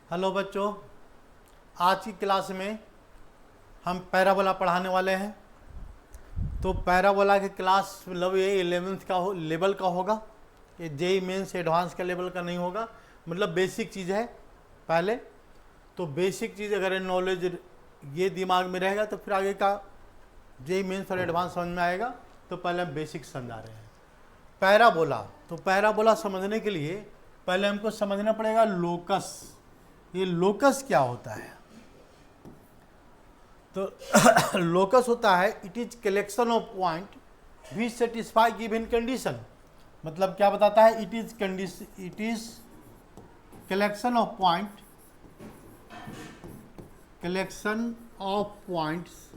Hello बच्चों, आज की क्लास में हम पैराबोला पढ़ाने वाले हैं। तो पैराबोला की क्लास मतलब ये 11th का लेवल का होगा, ये जेई मेंस एडवांस का लेवल का नहीं होगा। मतलब बेसिक चीज़ है पहले। तो बेसिक चीज़ अगर नॉलेज ये दिमाग में रहेगा तो फिर आगे का जेई मेंस और एडवांस समझ में आएगा। तो पहले हम बेसिक समझा रहे हैं। पैराबोला, तो पैराबोला समझने के लिए पहले हमको समझना पड़ेगा लोकस। ये लोकस क्या होता है? तो लोकस होता है it is collection of point which satisfy given condition. मतलब क्या बताता है? It is collection of points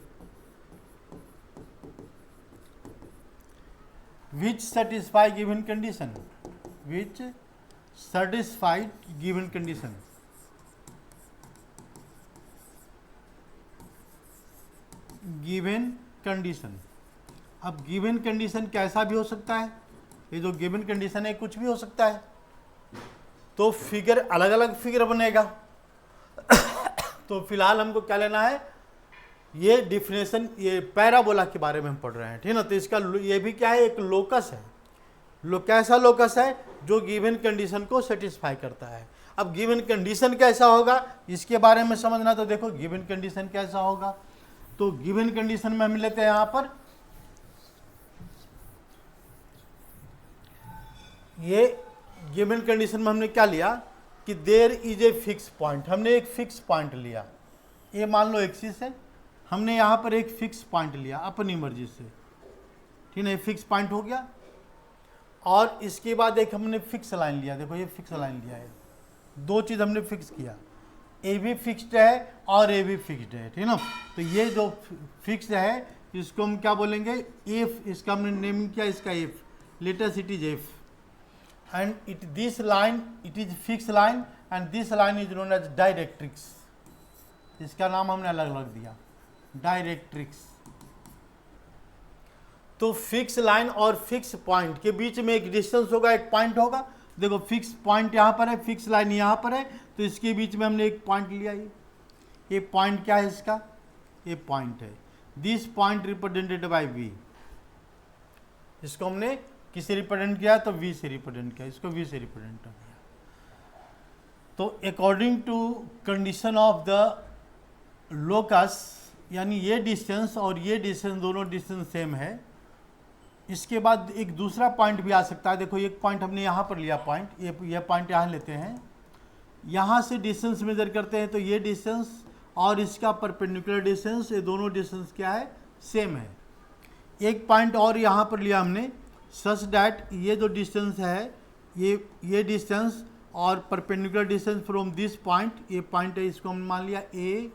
which satisfy given condition, which satisfied given condition। Given condition, अब गिवन कंडीशन कैसा भी हो सकता है। ये जो गिवन कंडीशन है कुछ भी हो सकता है। तो फिगर अलग अलग फिगर बनेगा। तो फिलहाल हमको क्या लेना है? ये डिफिनेशन, ये पैराबोला के बारे में हम पढ़ रहे हैं, ठीक ना। तो इसका ये भी क्या है? एक लोकस है। कैसा लोकस है? जो गिवन कंडीशन को सेटिस्फाई करता है। अब गिवन कंडीशन कैसा होगा इसके बारे में समझना। तो देखो गिवन कंडीशन कैसा होगा। तो गिवन कंडीशन में हम लेते हैं यहां पर ये गिवन कंडीशन में हमने क्या लिया कि there is a fix point. हमने एक फिक्स पॉइंट लिया, ये मान लो एक्सिस है। हमने यहां पर एक फिक्स पॉइंट लिया अपनी मर्जी से, ठीक है। फिक्स पॉइंट हो गया। और इसके बाद एक हमने फिक्स लाइन लिया। देखो ये फिक्स लाइन लिया है। दो चीज़ हमने फिक्स किया, ए भी फिक्स्ड है और ए भी फिक्स्ड है, ठीक ना। तो ये जो फिक्स है इसको हम क्या बोलेंगे? एफ। इसका हमने नेम किया इसका F. Latest it is F and it this line it is fix line and this line is known as directrix. इसका नाम हमने अलग अलग दिया, डायरेक्ट्रिक्स। तो फिक्स लाइन और फिक्स पॉइंट के बीच में एक डिस्टेंस होगा, एक पॉइंट होगा। देखो फिक्स पॉइंट यहाँ पर है, फिक्स लाइन यहाँ पर है, तो इसके बीच में हमने एक पॉइंट लिया। ये पॉइंट क्या है इसका? ये पॉइंट है। This point represented by V. इसको हमने किसे रिप्रेजेंट किया? तो वी से रिप्रेजेंट किया। इसको वी से रिप्रेजेंट किया। तो according to condition of the locus, यानी ये डिस्टेंस और ये डिस्टेंस दोनों डिस्टेंस सेम है। इसके बाद एक दूसरा पॉइंट भी आ सकता है। देखो एक पॉइंट हमने यहाँ पर लिया, पॉइंट ये पॉइंट यहाँ लेते हैं, यहाँ से डिस्टेंस मेजर करते हैं। तो ये डिस्टेंस और इसका परपेंडिकुलर डिस्टेंस, ये दोनों डिस्टेंस क्या है? सेम है। एक पॉइंट और यहाँ पर लिया हमने, सच डैट ये जो डिस्टेंस है ये डिस्टेंस और perpendicular distance from this point, ये पॉइंट है, इसको हमने मान लिया ए।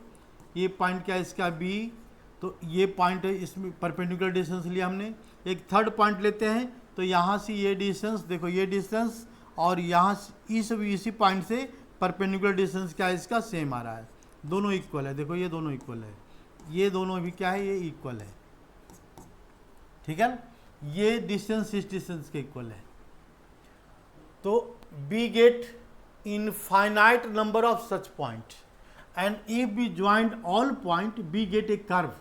ये पॉइंट क्या है इसका? बी। तो ये पॉइंट है, इसमें परपेंडिकुलर डिस्टेंस लिया हमने। एक थर्ड पॉइंट लेते हैं, तो यहाँ से ये डिस्टेंस, देखो ये डिस्टेंस और यहाँ इसी पॉइंट से परपेंडिकुलर डिस्टेंस क्या है इसका? सेम आ रहा है। दोनों इक्वल है। देखो ये दोनों इक्वल है, ये दोनों भी क्या है? ये इक्वल है, ठीक है। ये डिस्टेंस इस डिस्टेंस के इक्वल है। तो we get infinite number of such point and if we joint all point we get a curve.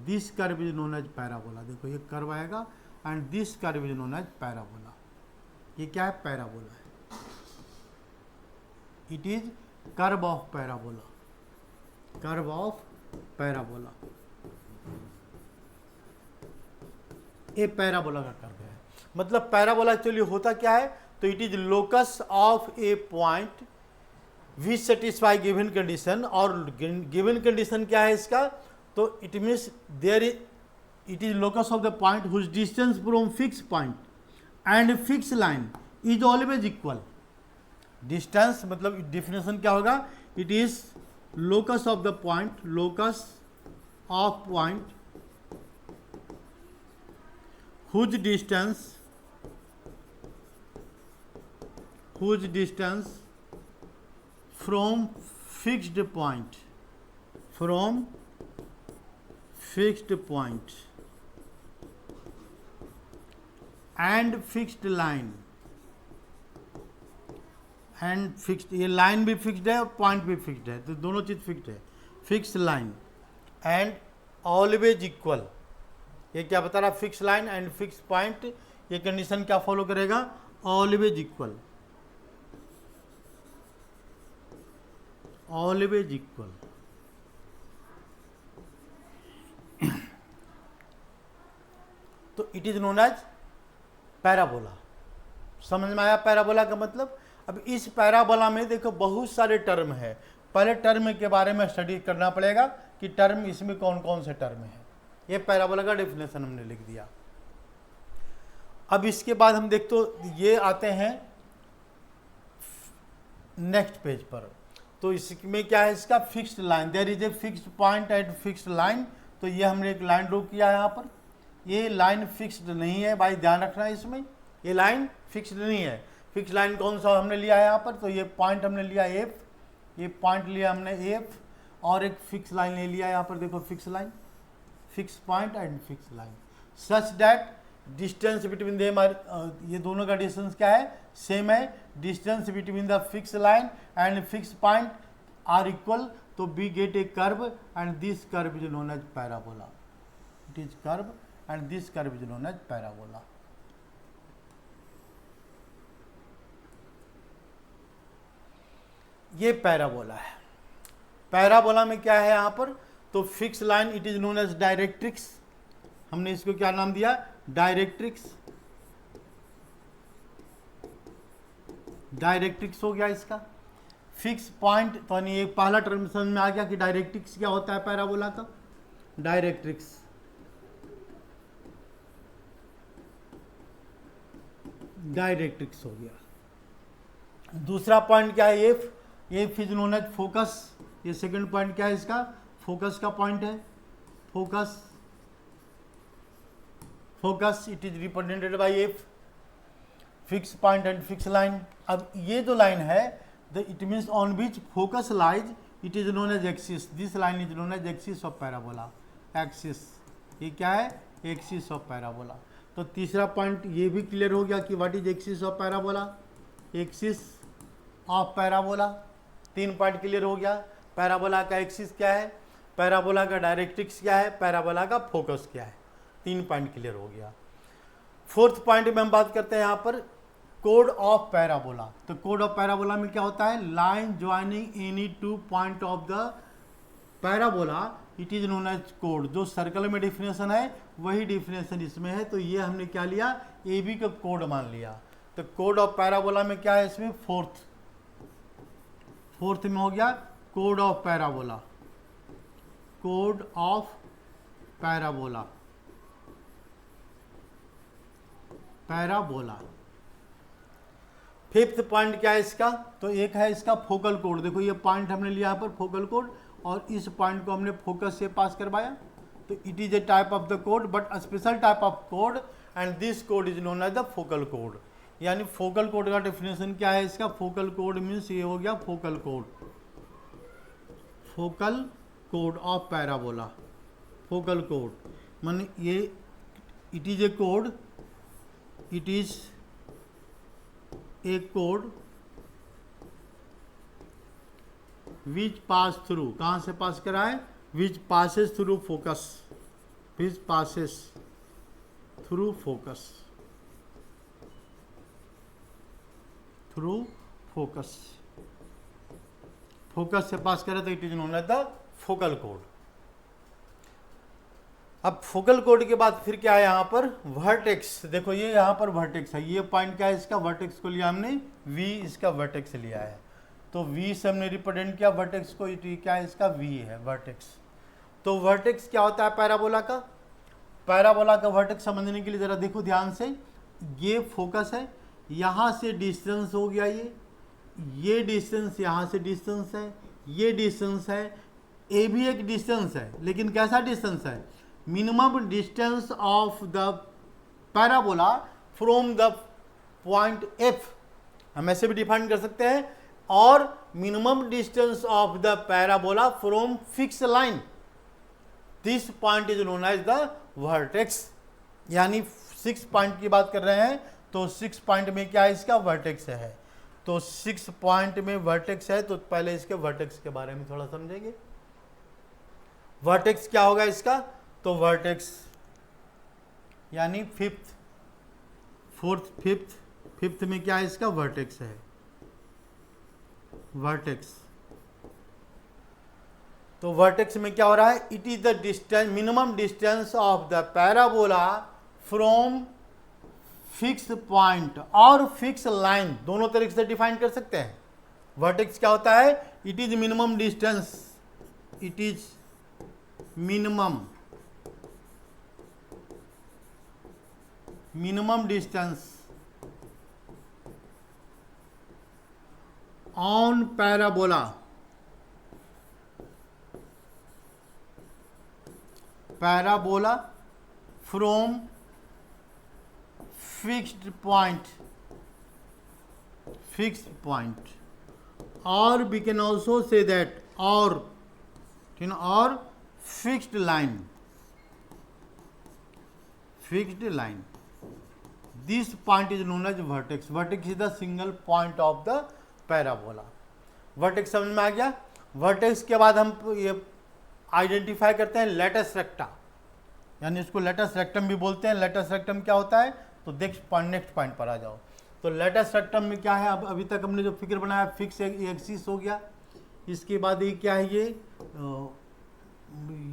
This curve is known as parabola. देखो ये कर्व आएगा and this curve is known as parabola. ये क्या है? Parabola है। It is curve of parabola, curve of parabola. ये parabola का curve है। मतलब पैराबोला एक्चुअली होता क्या है? तो it is locus of a point which satisfy given condition. और गिवन कंडीशन क्या है इसका? तो it means there it is locus of the point whose distance from fix point and fix line is always equal. Distance मतलब definition क्या होगा? It is locus of the point, locus of point whose distance from fixed point, from fixed point and fixed line and fixed, ये line भी fixed है और point भी fixed है, तो दोनों चीज़ फिक्स्ड है। Fix line and always equal, ये क्या बता रहा, fix line and fix point, ये कंडीशन क्या फॉलो करेगा, ऑलवेज इक्वल, ऑलवेज इक्वल। तो it is known as parabola. समझ में आया पैराबोला का मतलब। अब इस पैराबोला में देखो बहुत सारे टर्म है, पहले टर्म के बारे में स्टडी करना पड़ेगा कि टर्म इसमें कौन कौन से टर्म है। ये पैराबोला का डेफिनेशन हमने लिख दिया। अब इसके बाद हम देख, तो ये आते हैं नेक्स्ट पेज पर। तो इसमें क्या है, इसका fixed line, there is a fixed point at fixed line. तो ये हमने एक लाइन ड्रॉ किया है यहाँ पर, ये लाइन फिक्स्ड नहीं है भाई, ध्यान रखना है इसमें, ये लाइन फिक्स्ड नहीं है। फिक्स लाइन कौन सा हमने लिया है यहाँ पर, तो ये पॉइंट हमने लिया एफ, ये पॉइंट लिया हमने एफ, और एक फिक्स लाइन ले लिया यहाँ पर, देखो fix line, fix point and fix line, such that distance between them are, ये दोनों का डिस्टेंस क्या है, सेम है। Distance between the fix line and fix point are equal, so we get a curve and this curve is known as parabola. It is curve and this curve is known as parabola. ये parabola है। Parabola में क्या है यहाँ पर, तो fix line it is known as directrix, हमने इसको क्या नाम दिया, डायरेक्ट्रिक्स। डायरेक्ट्रिक्स हो गया इसका। फिक्स पॉइंट, तो ये पहला टर्म समझ में आ गया कि डायरेक्ट्रिक्स क्या होता है पैराबोला का, डायरेक्ट्रिक्स। डायरेक्ट्रिक्स हो गया। दूसरा पॉइंट क्या है, F, F is known as focus. ये सेकंड पॉइंट क्या है इसका, फोकस का पॉइंट है, focus, focus it is represented by F, fix point and fix line. अब ये जो लाइन है, the it means on which focus lies, it is known as axis, this line is known as axis of parabola, axis, ये क्या है, axis of parabola. तो तीसरा point ये भी क्लियर हो गया कि what is axis of parabola, axis of parabola. 3 point clear हो गया, पैराबोला का एक्सिस क्या है, पैराबोला का डायरेक्ट्रिक्स क्या है, पैराबोला का फोकस क्या है, 3 पॉइंट क्लियर हो गया। 4th पॉइंट में हम बात करते हैं यहाँ पर कोड ऑफ पैराबोला। तो कोड ऑफ पैराबोला में क्या होता है, line joining any 2 point of the parabola, it is known as कोड। जो सर्कल में डिफिनेशन है वही डिफिनेशन इसमें है, तो ये हमने क्या लिया, ए बी का कोड मान लिया। तो कोड ऑफ पैराबोला में क्या है, इसमें फोर्थ में हो गया code of parabola, code of parabola, parabola. 5th point क्या है इसका, तो एक है इसका फोकल कोड। देखो ये पॉइंट हमने लिया यहाँ पर फोकल कोड, और इस पॉइंट को हमने फोकस से पास करवाया, तो it is A type of the code, but a special type of code, and this code is known as the focal code. यानी फोकल कोड का डेफिनेशन क्या है इसका, फोकल कोड मीन्स ये हो गया फोकल कोड, फोकल कोड of parabola, focal code मान ये it is a code, it is a कोड विच पास थ्रू, कहाँ से पास कराए, विच पासेस थ्रू फोकस, विच passes through focus, through focus, focus से पास करे तो it is known as the focal कोड। अब फोकल कोड के बाद फिर क्या है यहाँ पर, वर्टेक्स। देखो ये यहाँ पर वर्टेक्स है, ये पॉइंट क्या है इसका, वर्टेक्स को लिया हमने V, इसका वर्टेक्स लिया है, तो V से हमने रिप्रेजेंट किया वर्टेक्स को, क्या है इसका V है वर्टेक्स। तो वर्टेक्स क्या होता है पैराबोला का, पैराबोला का वर्टेक्स समझने के लिए जरा देखो ध्यान से, ये फोकस है, यहाँ से डिस्टेंस हो गया, ये डिस्टेंस, यहाँ से डिस्टेंस है, ये डिस्टेंस है, ए भी एक डिस्टेंस है, लेकिन कैसा डिस्टेंस है, minimum distance of the parabola from the point F, हम ऐसे भी डिफाइन कर सकते हैं, और minimum distance of the parabola from fix line, this point is known as the vertex. यानी 6 पॉइंट की बात कर रहे हैं, तो 6 पॉइंट में क्या है इसका वर्टेक्स है। तो 6 पॉइंट में वर्टेक्स है, तो पहले इसके वर्टेक्स के बारे में थोड़ा समझेंगे। वर्टेक्स क्या होगा इसका, तो वर्टेक्स यानी फिफ्थ, फोर्थ, फिफ्थ में क्या है इसका वर्टेक्स है, वर्टेक्स। तो वर्टेक्स में क्या हो रहा है, it is the distance, minimum distance of the parabola from fix point और फिक्स लाइन, दोनों तरीके से डिफाइन कर सकते हैं। वर्टेक्स क्या होता है, it is minimum distance, it is minimum distance on parabola, parabola from fixed point, or we can also say that or fixed line, this point is known as vertex. Vertex is the single point of the parabola. vertex समझ में आ गया। vertex के बाद हम ये identify करते हैं latus रेक्टा, यानी इसको लेटस रेक्टम भी बोलते हैं। लेटस रेक्टम क्या होता है, तो नेक्स्ट पॉइंट पर आ जाओ। तो लेटस रेक्टम में क्या है, अब अभी तक हमने जो फिगर बनाया फिक्स एक्सिस हो गया, इसके बाद ये क्या है,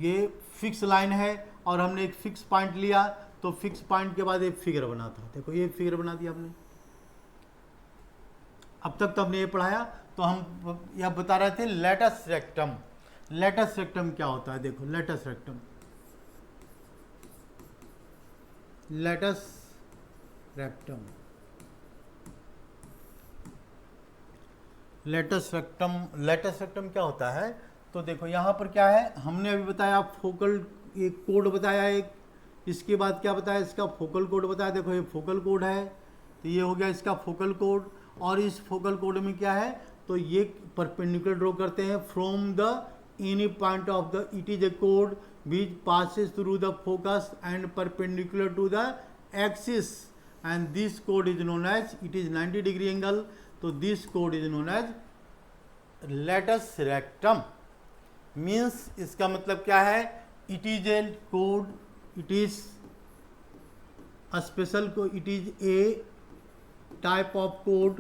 ये फिक्स लाइन है और हमने एक फिक्स पॉइंट लिया, तो फिक्स पॉइंट के बाद एक फिगर बना था, देखो ये फिगर बना दिया हमने। अब तक तो हमने ये पढ़ाया, तो हम यह बता रहे थे लेटस रेक्टम। लेटस रेक्टम क्या होता है, देखो latus rectum, latus rectum, latus rectum क्या होता है, तो देखो यहाँ पर क्या है, हमने अभी बताया फोकल एक कोड बताया एक, इसके बाद क्या बताया, इसका फोकल कोड बताया। देखो ये फोकल कोड है, तो ये हो गया इसका फोकल कोड। और इस फोकल कोड में क्या है, तो ये परपेंडिकुलर ड्रॉ करते हैं from the any point of the, it is a कोड which passes through the focus and perpendicular to the axis, and this code is known as, it is 90 degree angle, so this code is known as latus rectum। means इसका मतलब क्या है, it is a code, it is a special code, it is a type of code,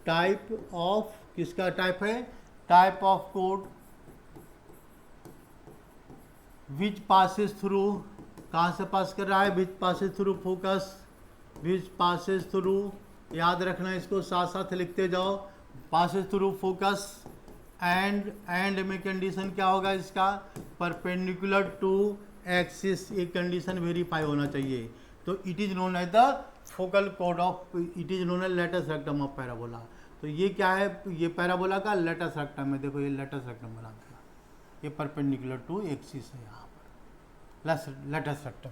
type of, किसका type है, type of code which passes through, कहाँ से पास कर रहा है, which passes through focus, which passes through, याद रखना इसको साथ साथ लिखते जाओ, पासेस थ्रू फोकस एंड में कंडीशन क्या होगा इसका, परपेंडिकुलर टू एक्सिस, एक कंडीशन वेरीफाई होना चाहिए। तो it is known as the focal कोड of, it is known as latus rectum of parabola. तो ये क्या है, ये पैराबोला का लेटस रेक्टम है, देखो ये लेटस रेक्टम बना दिया, ये परपेंडिकुलर टू एक्सिस है यहाँ पर लेटस रेक्टम,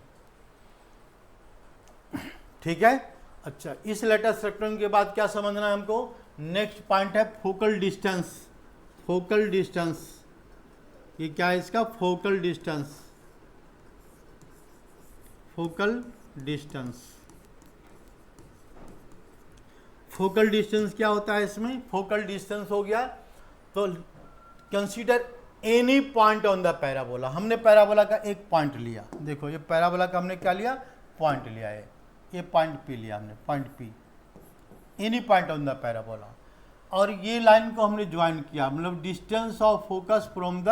ठीक है। अच्छा, इस लेटस रेक्टम के बाद क्या समझना है हमको, नेक्स्ट पॉइंट है फोकल डिस्टेंस। फोकल डिस्टेंस, ये क्या है इसका, focal distance, focal distance. Focal distance क्या होता है इसमें, फोकल डिस्टेंस हो गया, तो consider any point on the parabola. हमने पैराबोला का एक पॉइंट लिया, देखो ये पैराबोला का हमने क्या लिया, पॉइंट लिया है, ये पॉइंट पी लिया हमने, point P, any point on the parabola, और ये लाइन को हमने ज्वाइन किया, मतलब distance of focus from the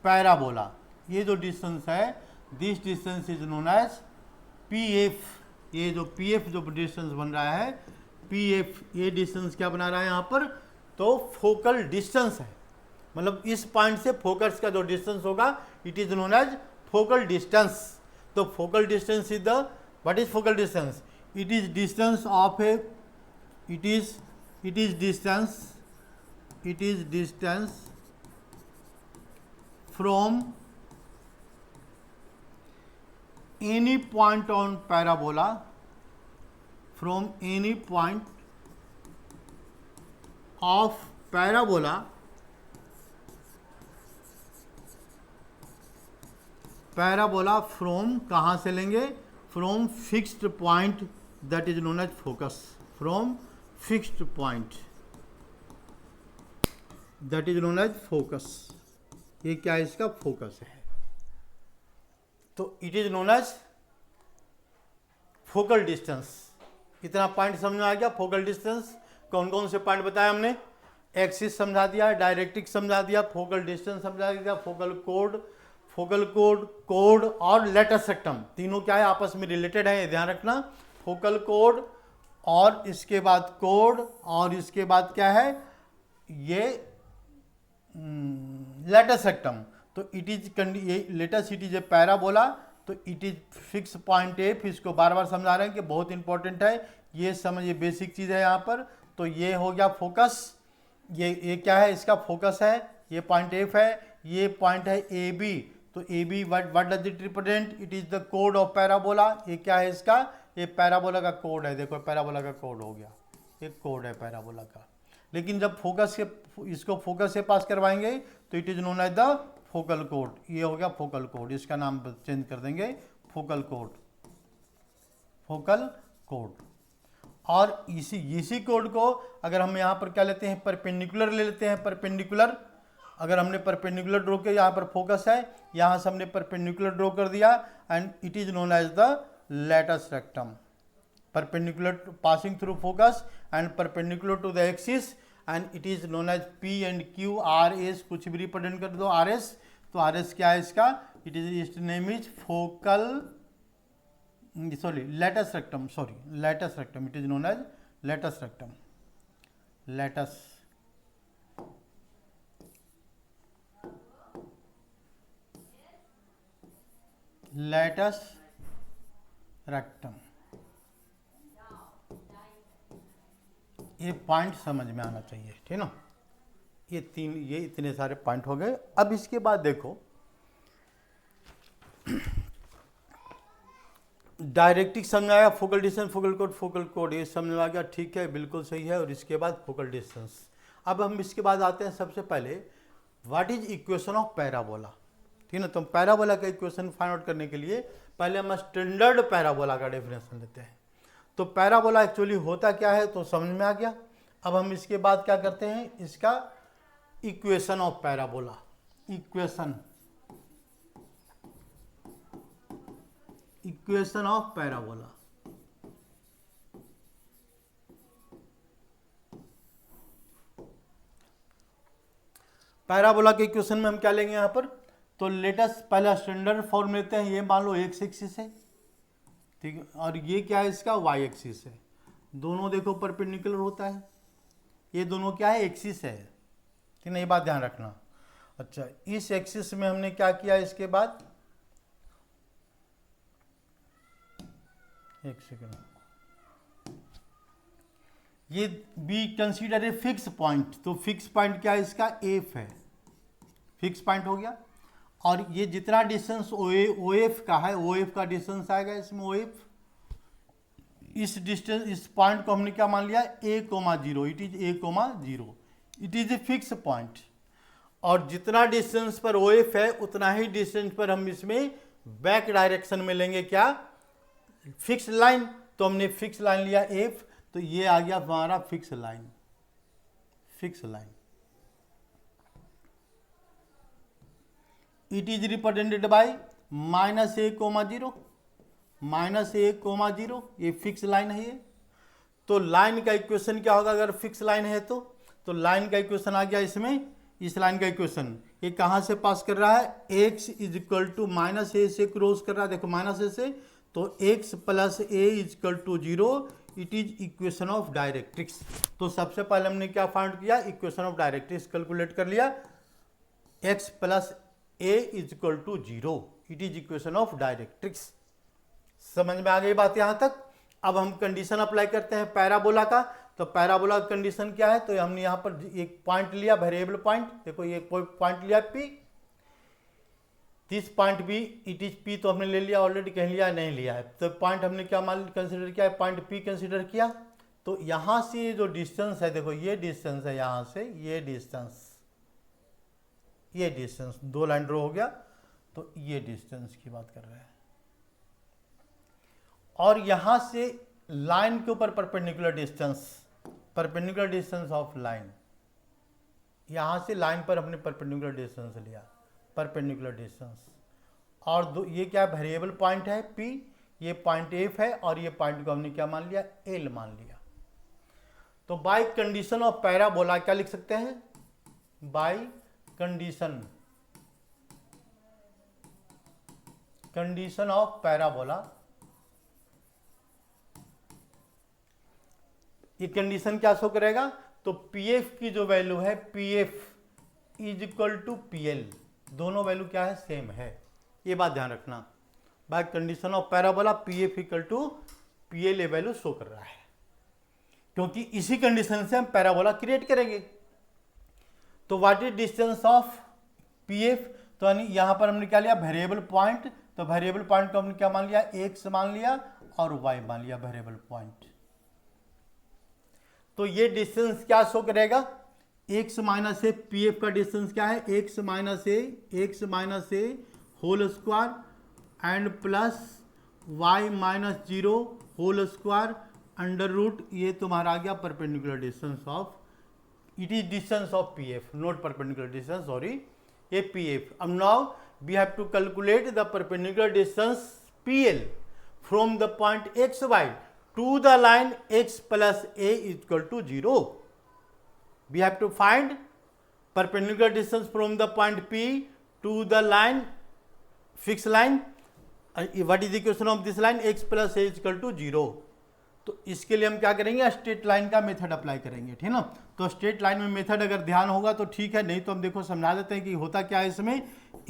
parabola. ये जो डिस्टेंस है, this distance is known as P F. ये जो पी एफ जो डिस्टेंस बन रहा है, पी एफ, ये डिस्टेंस क्या बना रहा है यहाँ पर, तो फोकल डिस्टेंस है, मतलब इस पॉइंट से फोकस का जो डिस्टेंस होगा, it is known as focal distance. तो focal distance is the, what is focal distance, it is distance of a, it is distance from any point on parabola, from any point of parabola from, कहाँ से लेंगे, from fixed point that is known as focus, from fixed point, that is known as focus. ये क्या है, इसका focus है। तो it is known as focal distance. इतना पॉइंट समझ में आ गया। फोकल डिस्टेंस कौन कौन से पॉइंट बताया हमने, एक्सिस समझा दिया, डायरेक्ट्रिक्स समझा दिया, फोकल डिस्टेंस समझा दिया, फोकल कोड और लेटस रेक्टम, तीनों क्या है, आपस में रिलेटेड है, ये ध्यान रखना। फोकल कोड और इसके बाद कोड और इसके बाद क्या है, ये लेटस रेक्टम। तो इट इज ये latus, it is a parabola, तो it is fix point F. इसको बार बार समझा रहे हैं कि बहुत इंपॉर्टेंट है, ये समझिए, बेसिक चीज है यहाँ पर। तो ये हो गया फोकस, ये क्या है, इसका फोकस है, ये पॉइंट एफ है, ये पॉइंट है ए बी। तो A be what does it represent, it is the code of parabola. ये क्या है इसका, ये पैराबोला का कोड है, देखो पैराबोला का कोड हो गया, ये कोड है पैराबोला का। लेकिन जब फोकस के इसको फोकस से पास करवाएंगे तो it is known as the focal कोड। ये हो गया फोकल कोड, इसका नाम चेंज कर देंगे फोकल कोड, फोकल कोड। और इसी कोड को अगर हम यहाँ पर क्या लेते हैं, परपेंडिकुलर ले लेते हैं, परपेंडिकुलर। अगर हमने परपेंडिकुलर ड्रॉ किया, यहाँ पर फोकस है, यहाँ से हमने परपेंडिकुलर ड्रॉ कर दिया, and it is known as the latus rectum. Perpendicular passing through focus and perpendicular to the axis, and it is known as P and Q, R S, कुछ भी रिप्रेजेंट कर दो आर एस। तो R S क्या है इसका, it is its name is focal, sorry latus rectum, sorry latus rectum, it is known as latus rectum, latus rectum. ये point समझ में आना चाहिए, ठीक ना। ये इतने सारे पॉइंट हो गए। अब इसके बाद देखो, डायरेक्ट्रिक्स समझ में आया, फोकल डिस्टेंस, फोकल कोड ये समझ में आ गया, ठीक है, बिल्कुल सही है। और इसके बाद फोकल डिस्टेंस। अब हम इसके बाद आते हैं सबसे पहले, what is equation of parabola, ठीक ना। तो पैराबोला का इक्वेशन फाइंड आउट करने के लिए पहले हम स्टैंडर्ड पैराबोला का डेफिनेशन लेते हैं। तो पैराबोला एक्चुअली होता क्या है तो समझ में आ गया। अब हम इसके बाद क्या करते हैं, इसका equation of parabola, equation of parabola. Parabola के इक्वेशन में हम क्या लेंगे यहाँ पर, तो लेटेस्ट पहला स्टैंडर्ड फॉर्म लेते हैं। ये मान लो एक्स एक्सिस है, ठीक है, और ये क्या है इसका, वाई एक्सिस है। दोनों देखो परपेंडिकुलर होता है, ये दोनों क्या है, एक्सिस है, ठीक है, ये बात ध्यान रखना। अच्छा, इस एक्सिस में हमने क्या किया, इसके बाद एक सेकेंड, ये B consider a fix point. तो फिक्स पॉइंट क्या है इसका, एफ है, फिक्स पॉइंट हो गया। और ये जितना डिस्टेंस ओ एफ का है, ओ एफ का डिस्टेंस आएगा इसमें, ओ एफ। इस डिस्टेंस, इस पॉइंट को हमने क्या मान लिया, a comma zero, it is a comma zero, it is a fix point. और जितना डिस्टेंस पर ओ एफ है उतना ही डिस्टेंस पर हम इसमें बैक डायरेक्शन में लेंगे क्या, फिक्स लाइन। तो हमने फिक्स लाइन लिया एफ, तो ये आ गया हमारा fix line, fix line. It is represented bye minus A comma zero, minus A comma zero, ये फिक्स लाइन है ये। तो लाइन का इक्वेशन क्या होगा अगर फिक्स लाइन है तो लाइन का इक्वेशन आ गया इसमें, इस लाइन का इक्वेशन ये कहाँ से पास कर रहा है, x is equal to minus a से क्रॉस कर रहा है, देखो माइनस ए से, तो x plus a is equal to zero, it is equation of directrix. तो सबसे पहले हमने क्या फाइंड किया, इक्वेशन ऑफ डायरेक्ट्रिक्स कैलकुलेट कर लिया, x plus a is equal to zero, it is equation of directrix. समझ में आ गई बात यहां तक। अब हम कंडीशन अप्लाई करते हैं पैराबोला का। तो पैराबोला का कंडीशन क्या है, तो हमने यहां पर एक पॉइंट लिया, वेरिएबल पॉइंट, देखो ये पॉइंट लिया P, दिस पॉइंट भी इट इज P, तो हमने ले लिया ऑलरेडी, कहीं लिया नहीं लिया है। तो पॉइंट हमने क्या मान कंसिडर किया है, पॉइंट P कंसिडर किया। तो यहां से जो डिस्टेंस है, देखो ये डिस्टेंस है, यहां से ये डिस्टेंस, ये डिस्टेंस, दो लाइन ड्रॉ हो गया, तो ये डिस्टेंस की बात कर रहे हैं। और यहां से लाइन के ऊपर perpendicular distance, perpendicular distance of line, यहाँ से लाइन पर हमने परपेंडिकुलर डिस्टेंस लिया, परपेंडिकुलर डिस्टेंस, और ये क्या वेरिएबल पॉइंट है P, ये पॉइंट F है, और ये पॉइंट को हमने क्या मान लिया, L मान लिया। तो बाय कंडीशन ऑफ पैराबोला क्या लिख सकते हैं, बाय कंडीशन ऑफ पैराबोला, ये कंडीशन क्या शो करेगा, तो PF की जो वैल्यू है PF is equal to PL, दोनों वैल्यू क्या है, सेम है, ये बात ध्यान रखना। By condition of parabola PF equal to PL ये वैल्यू शो कर रहा है, क्योंकि इसी कंडीशन से हम पैराबोला क्रिएट करेंगे। तो what is distance of PF, तो यानी यहां पर हमने क्या लिया, वेरिएबल पॉइंट, तो वेरिएबल पॉइंट को हमने क्या मान लिया, x मान लिया और y मान लिया वेरिएबल पॉइंट। तो ये डिस्टेंस क्या शो करेगा, x माइनस ए, PF का डिस्टेंस क्या है, x minus a whole square and plus y minus 0 whole square under root, ये तुम्हारा आ गया perpendicular distance of, it is distance of PF, not perpendicular distance, sorry, ये PF। अब now we have to calculate the perpendicular distance PL from the point XY to the line x plus a is equal to 0. We have to find perpendicular distance from the point P to the line, fixed line. What is the equation of this line, x plus a is equal to 0. तो इसके लिए हम क्या करेंगे, straight line का method apply करेंगे, ठीक है ना। तो स्ट्रेट लाइन में मेथड अगर ध्यान होगा तो ठीक है, नहीं तो हम देखो समझा देते हैं कि होता क्या है इसमें,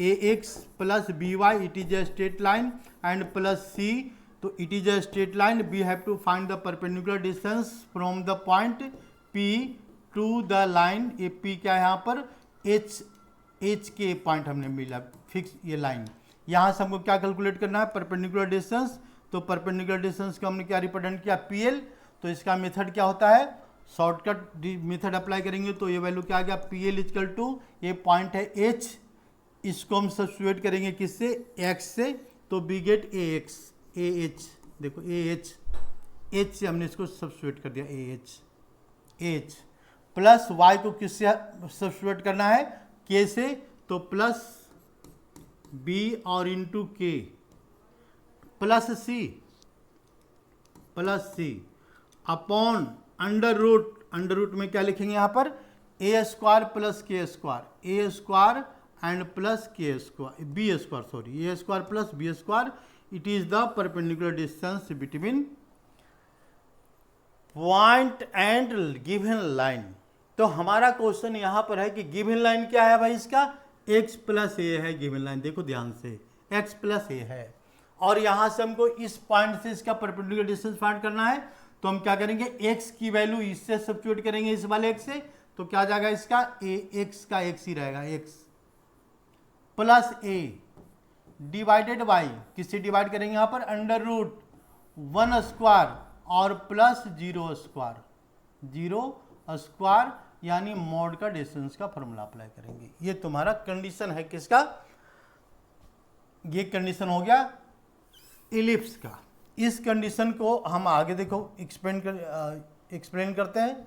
ax plus by it is a straight line and plus c, तो it is a straight line, we have to find the perpendicular distance from the point P to the line, ये P क्या है यहाँ पर, H के point हमने मिला, fix ये लाइन, यहाँ से हमको क्या कैलकुलेट करना है, परपेंडिकुलर डिस्टेंस। तो परपेंडिकुलर डिस्टेंस को हमने क्या रिप्रेजेंट किया, PL। तो इसका मेथड क्या होता है, शॉर्टकट मेथड अप्लाई करेंगे, तो ये वैल्यू क्या आ गया, PL इक्वल टू, ये पॉइंट है H, इसको हम सब्स्टिट्यूट करेंगे किससे, x से, तो वी गेट AH, देखो H से हमने इसको सब्स्टिट्यूट कर दिया, AH प्लस y को किससे सब्स्टिट्यूट करना है, K से, तो प्लस B और into K plus C upon under root में क्या लिखेंगे यहाँ पर, a square plus K square, a square and plus K square, B square, sorry, a square plus B square, it is the perpendicular distance between point and given line. तो हमारा question यहां पर है कि गिवन लाइन क्या है भाई, इसका x प्लस ए है गिवन लाइन, देखो ध्यान से, x प्लस ए है, और यहां से हमको इस पॉइंट से इसका परपेंडिकुलर डिस्टेंस फाइंड करना है। तो हम क्या करेंगे, x की वैल्यू इससे सब्स्टिट्यूट करेंगे इस वाले x से, तो क्या जाएगा इसका, x का x ही रहेगा, x plus a divided by, किससे डिवाइड करेंगे यहाँ पर, अंडर रूट 1 स्क्वायर और प्लस 0 स्क्वायर, यानी मॉड का डिस्टेंस का फॉर्मूला अप्लाई करेंगे। ये तुम्हारा कंडीशन है किसका, ये कंडीशन हो गया इलिप्स का। इस कंडीशन को हम आगे देखो एक्सप्लेन करते हैं।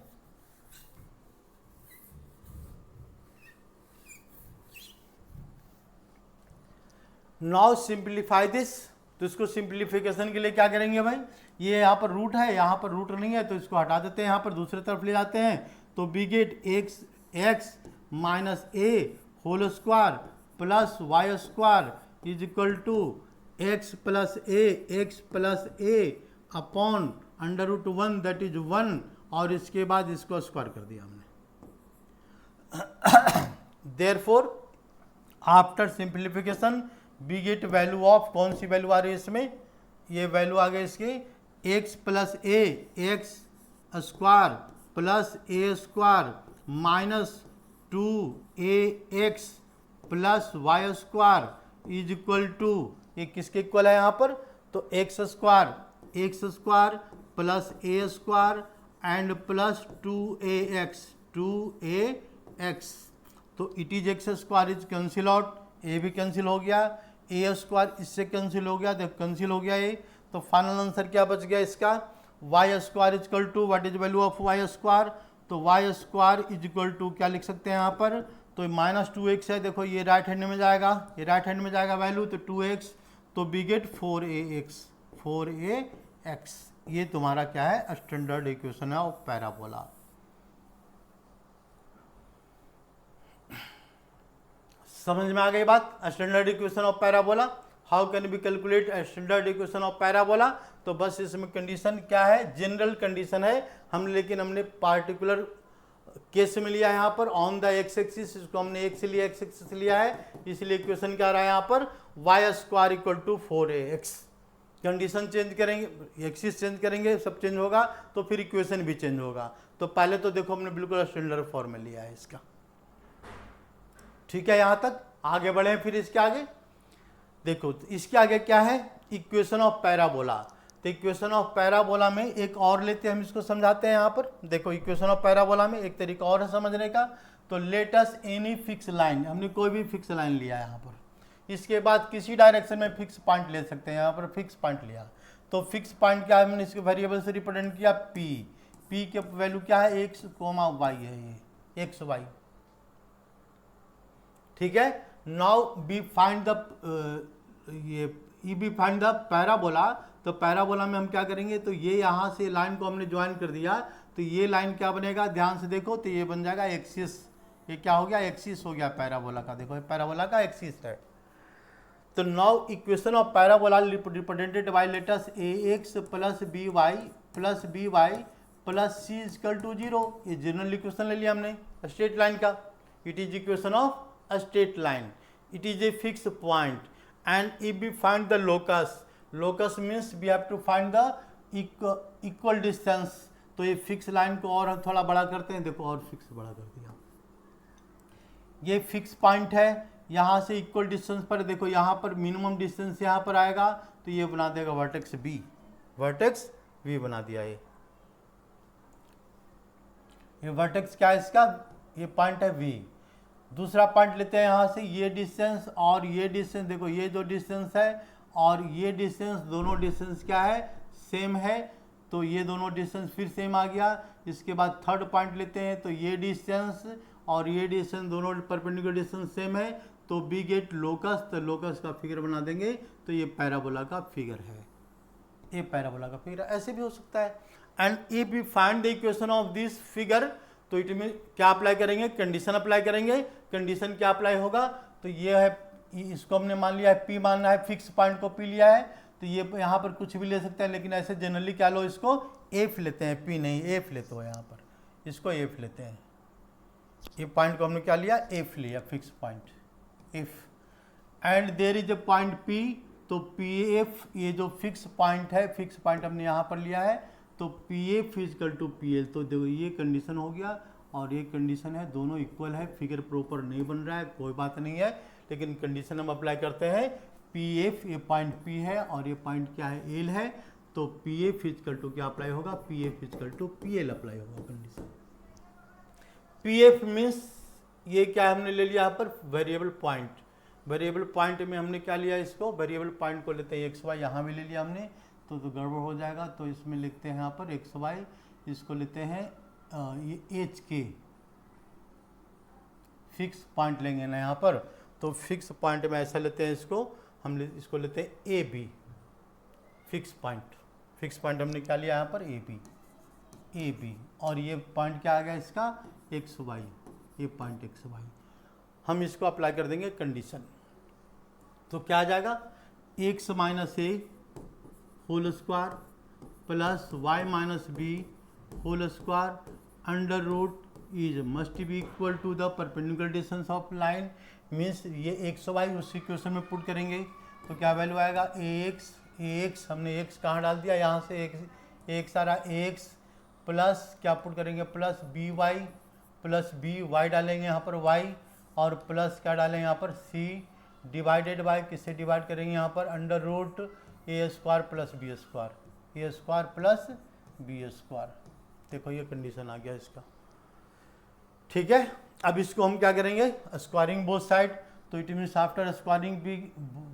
नाउ सिंप्लीफाई दिस, तो इसको सिंप्लीफिकेशन के लिए क्या करेंगे भाई, ये यहाँ पर रूट है, यहाँ पर रूट नहीं है, तो इसको हटा देते हैं, यहाँ पर दूसरी तरफ ले जाते हैं, तो we get x minus a whole square plus y square is equal to x plus a upon under root 1 that is 1, और इसके बाद इसको स्क्वायर कर दिया हमने। Therefore after simplification we get value of, कौन सी वैल्यू आ रही है इसमें, ये वैल्यू आ गई इसकी x plus a x square plus a square minus 2ax plus y square is equal to, ये किसके इक्वल है यहाँ पर, तो x square plus a square and plus 2ax, तो it is x square is cancel out, a भी cancel हो गया, ए स्क्वायर इससे कैंसिल हो गया, देखो कैंसिल हो गया ये, तो फाइनल आंसर क्या बच गया इसका, y square is equal to, what is value of y square, तो y square is equal to क्या लिख सकते हैं यहाँ पर, तो -2x है, देखो ये राइट हैंड में जाएगा, ये राइट हैंड में जाएगा वैल्यू, तो 2x, तो बी गेट 4ax, ये तुम्हारा क्या है, स्टैंडर्ड इक्वेशन है ऑफ पैराबोला। समझ में आ गई बात, standard equation of parabola. How can be calculate standard equation of parabola, तो बस इसमें कंडीशन क्या है, जनरल कंडीशन है हम, लेकिन हमने पार्टिकुलर केस में लिया है यहाँ पर ऑन द एक्स एक्सिस, इसको हमने x से लिया, एक्स एक्सिस लिया है, इसलिए इक्वेशन क्या रहा है यहाँ पर, y square equal to 4ax। Condition change करेंगे, एक्सिस चेंज करेंगे, सब चेंज होगा, तो फिर इक्वेशन भी चेंज होगा। तो पहले तो देखो हमने बिल्कुल स्टैंडर्ड फॉर्म में लिया है इसका, ठीक है। यहाँ तक आगे बढ़े, फिर इसके आगे देखो, इसके आगे क्या है, इक्वेशन ऑफ पैराबोला। तो इक्वेशन ऑफ पैराबोला में एक और लेते हैं हम, इसको समझाते हैं यहाँ पर। देखो इक्वेशन ऑफ पैराबोला में एक तरीका और है समझने का, तो let us any fix line, हमने कोई भी फिक्स लाइन लिया है यहाँ पर, इसके बाद किसी डायरेक्शन में फिक्स पॉइंट ले सकते हैं, यहाँ पर फिक्स पॉइंट लिया, तो फिक्स पॉइंट क्या है, हमने इसके वेरिएबल से रिप्रेजेंट किया p के वैल्यू क्या है, x, y है, ये x y, ठीक है। Now we find the we find the parabola, तो पैराबोला में हम क्या करेंगे, तो ये यहाँ से लाइन को हमने ज्वाइन कर दिया, तो ये लाइन क्या बनेगा, ध्यान से देखो, तो ये बन जाएगा एक्सिस, ये क्या हो गया, एक्सिस हो गया पैराबोला का, देखो पैराबोला का एक्सिस है। तो now equation of parabola represented by letters ax plus by plus c equal to 0, ये जनरल इक्वेशन ले लिया हमने स्ट्रेट लाइन का। It is equation of a straight line, it is a fixed point, and if we find the locus means we have to find the equal distance, तो ये fix line को और हम थोड़ा बड़ा करते हैं, देखो और फिक्स बड़ा कर दिया, ये फिक्स पॉइंट है, यहाँ से इक्वल डिस्टेंस पर देखो, यहाँ पर मिनिमम डिस्टेंस यहाँ पर आएगा, तो ये बना देगा वर्टेक्स बी बना दिया, ये वर्टेक्स क्या है इसका, ये पॉइंट है v। दूसरा पॉइंट लेते हैं यहाँ से, ये डिस्टेंस और ये डिस्टेंस, देखो ये जो डिस्टेंस है और ये डिस्टेंस, दोनों डिस्टेंस क्या है, सेम है, तो ये दोनों डिस्टेंस फिर सेम आ गया। इसके बाद थर्ड पॉइंट लेते हैं, तो ये डिस्टेंस और ये डिस्टेंस दोनों परपेंडिकुलर डिस्टेंस सेम है, तो बी गेट लोकस, तो लोकस का फिगर बना देंगे, तो ये पैराबोला का फिगर है, ये पैराबोला का फिगर, ऐसे भी हो सकता है। And if we find the equation of this figure, तो इट में क्या अप्लाई करेंगे, कंडीशन अप्लाई करेंगे। कंडीशन क्या अप्लाई होगा, तो ये है, इसको हमने मान लिया है P मानना है, फिक्स पॉइंट को P लिया है, तो ये यहाँ पर कुछ भी ले सकते हैं, लेकिन ऐसे जनरली क्या लो, इसको F लेते हैं, P नहीं F लेते हो, यहाँ पर इसको F लेते हैं, ये पॉइंट को हमने क्या लिया, F लिया, fix point F, and there is a point P, तो PF, ये जो फिक्स पॉइंट है, फिक्स पॉइंट हमने यहाँ पर लिया है, तो PF इक्वल टू PL, तो देखो ये कंडीशन हो गया और ये कंडीशन है, दोनों इक्वल है, फिगर प्रॉपर नहीं बन रहा है, कोई बात नहीं है, लेकिन कंडीशन हम अप्लाई करते हैं, PF, ये पॉइंट P है और ये पॉइंट क्या है, L है, तो PF इक्वल टू क्या अप्लाई होगा, PF equal to PL apply होगा कंडीशन। PF मीन्स ये क्या हमने ले लिया यहाँ पर, वेरिएबल पॉइंट, वेरिएबल पॉइंट में हमने क्या लिया, इसको वेरिएबल पॉइंट को लेते हैं XY, यहाँ भी ले लिया हमने, तो गड़बड़ हो जाएगा, तो इसमें लिखते हैं यहाँ पर XY, इसको लेते हैं ये HK, फिक्स पॉइंट लेंगे ना यहाँ पर, तो फिक्स पॉइंट में ऐसा लेते हैं इसको, हम इसको लेते हैं AB, फिक्स पॉइंट हमने क्या लिया यहाँ पर, AB, और ये पॉइंट क्या आ गया इसका, XY, ये पॉइंट XY, हम इसको अप्लाई कर देंगे कंडीशन, तो क्या आ जाएगा, x minus a whole square plus y minus b whole square under root is must be equal to the perpendicular distance of line, means ये XY उस इक्वेशन में पुट करेंगे, तो क्या वैल्यू आएगा, ax, हमने x कहाँ डाल दिया, यहाँ से x आ रहा, ax प्लस क्या पुट करेंगे, प्लस by डालेंगे यहाँ पर y, और प्लस क्या डालेंगे यहाँ पर c डिवाइडेड बाय, किससे डिवाइड करेंगे यहाँ पर, under root a square plus b square, देखो ये कंडीशन आ गया इसका, ठीक है। अब इसको हम क्या करेंगे, स्क्वायरिंग बोथ साइड, तो it means after squaring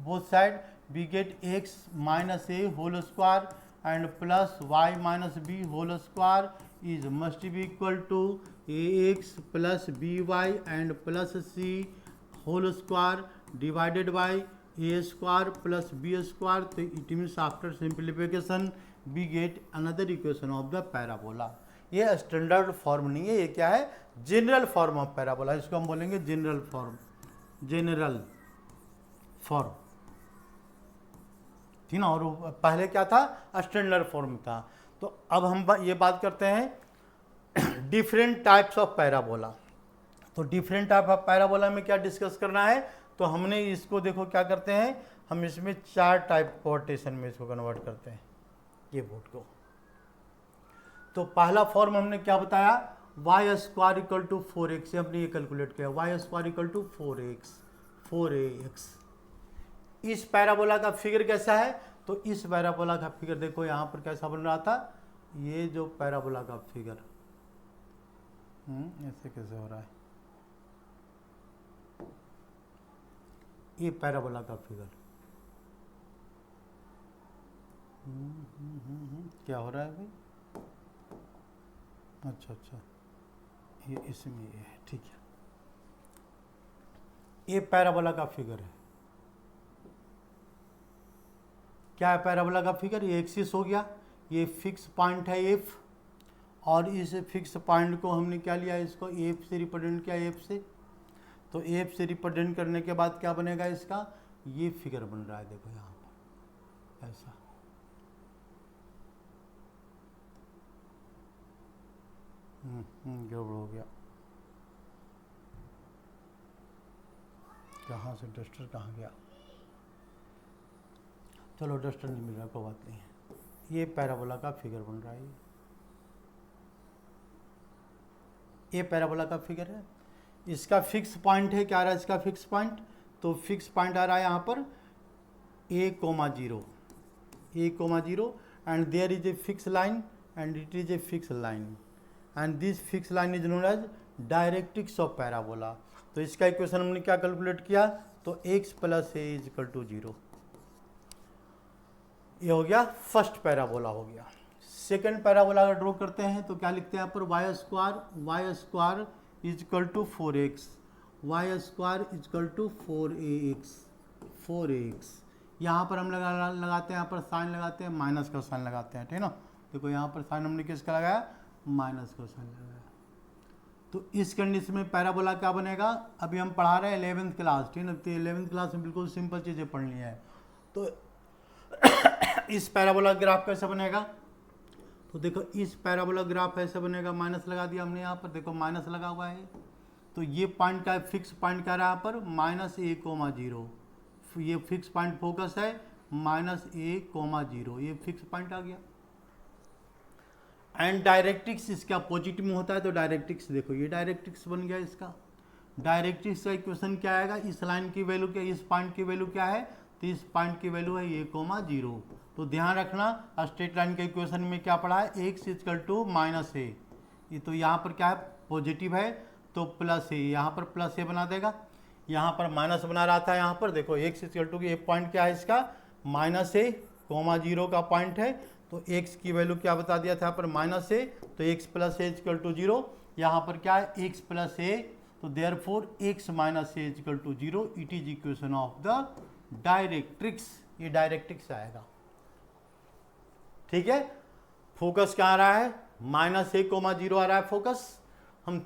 both side we get x minus a whole square and plus y minus b whole square is must be equal to ax plus by and plus c whole square divided by a square plus b square. तो it means after simplification we get another equation of the parabola. ये standard form नहीं है, ये क्या है, general form of parabola. इसको हम बोलेंगे जनरल फॉर्म, जनरल फॉर्म, ठीक ना। और पहले क्या था, स्टैंडर्ड फॉर्म था। तो अब हम ये बात करते हैं डिफरेंट टाइप्स ऑफ पैराबोला। तो डिफरेंट टाइप ऑफ पैराबोला में क्या डिस्कस करना है, तो हमने इसको देखो क्या करते हैं, हम इसमें 4 टाइप क्वार्टेशन में इसको कन्वर्ट करते हैं, ये बोर्ड को। तो पहला फॉर्म हमने क्या बताया, Y square equal to 4x, हमने ये कैलकुलेट किया, Y square equal to 4ax। इस पैराबोला का फिगर कैसा है, तो इस पैराबोला का फिगर देखो यहाँ पर कैसा बन रहा था, ये जो पैराबोला का फिगर ऐसे कैसे हो रहा है, ये पैराबोला का फिगर क्या हो रहा है भाई, अच्छा ये इसमें ये है, ठीक है। ये पैराबोला का फिगर है, क्या है पैराबोला का फिगर, ये एक्सिस हो गया, ये फिक्स पॉइंट है एफ, और इस फिक्स पॉइंट को हमने क्या लिया, इसको एफ से रिप्रेजेंट किया, एफ से। तो एफ से रिप्रेजेंट करने के बाद क्या बनेगा इसका, ये फिगर बन रहा है, देखो यहाँ पर ऐसा। गड़बड़ हो गया, कहाँ से डस्टर कहाँ गया, चलो डस्टर नहीं मिल रहा, कोई बात नहीं है। ये पैराबोला का फिगर बन रहा है, ये पैराबोला का फिगर है। इसका फिक्स पॉइंट है, क्या आ रहा है इसका फिक्स पॉइंट, तो फिक्स पॉइंट आ रहा है यहाँ पर a,0, a,0 and there is a fix line and it is a fix line and this fix line is known as directrix of parabola. तो इसका इक्वेशन हमने क्या कैलकुलेट किया, तो x plus a is equal to 0। ये हो गया first parabola हो गया। सेकंड पैराबोला अगर ड्रॉ करते हैं तो क्या लिखते हैं यहाँ पर, y square is equal to 4x, y square is equal to 4ax। यहाँ पर हम लगाते हैं, यहाँ पर साइन लगाते हैं, माइनस का साइन लगाते हैं, ठीक है ना। देखो यहाँ पर साइन हमने किसका लगाया, माइनस का साइन लगाया। तो इस कंडीशन में पैराबोला क्या बनेगा, अभी हम पढ़ा रहे हैं 11th क्लास, ठीक है ना। तो 11th क्लास में बिल्कुल सिंपल चीज़ें पढ़नी है। तो इस पैराबोला ग्राफ कैसे बनेगा, तो देखो इस पैराबोला ग्राफ ऐसे बनेगा, माइनस लगा दिया हमने यहाँ पर, देखो माइनस लगा हुआ है। तो ये पॉइंट का फिक्स पॉइंट क्या रहा यहाँ पर, -a,0। ये फिक्स पॉइंट फोकस है -a,0, ये फिक्स पॉइंट आ गया। एंड डायरेक्ट्रिक्स इसका पॉजिटिव में होता है, तो डायरेक्ट्रिक्स देखो ये डायरेक्ट्रिक्स बन गया इसका। डायरेक्ट्रिक्स का इक्वेशन क्या आएगा, इस लाइन की वैल्यू क्या, इस पॉइंट की वैल्यू क्या है, तो इस पॉइंट की वैल्यू है a,0। तो ध्यान रखना स्ट्रेट लाइन के इक्वेशन में क्या पड़ा है, x इक्वल टू -a। ये तो यहाँ पर क्या है, पॉजिटिव है, तो प्लस ए, यहाँ पर प्लस ए बना देगा, यहाँ पर माइनस बना रहा था। यहाँ पर देखो x इक्वल टू ये पॉइंट क्या है इसका, -a,0 का पॉइंट है। तो x की वैल्यू क्या बता दिया था यहाँ पर, -a, तो x plus a equal to 0। यहाँ पर क्या है, x प्लस ए, तो therefore x minus a equal to 0। It is equation of the directrix, ये डायरेक्ट्रिक्स आएगा, ठीक है। फोकस क्या आ रहा है, -a,0 आ रहा है फोकस। हम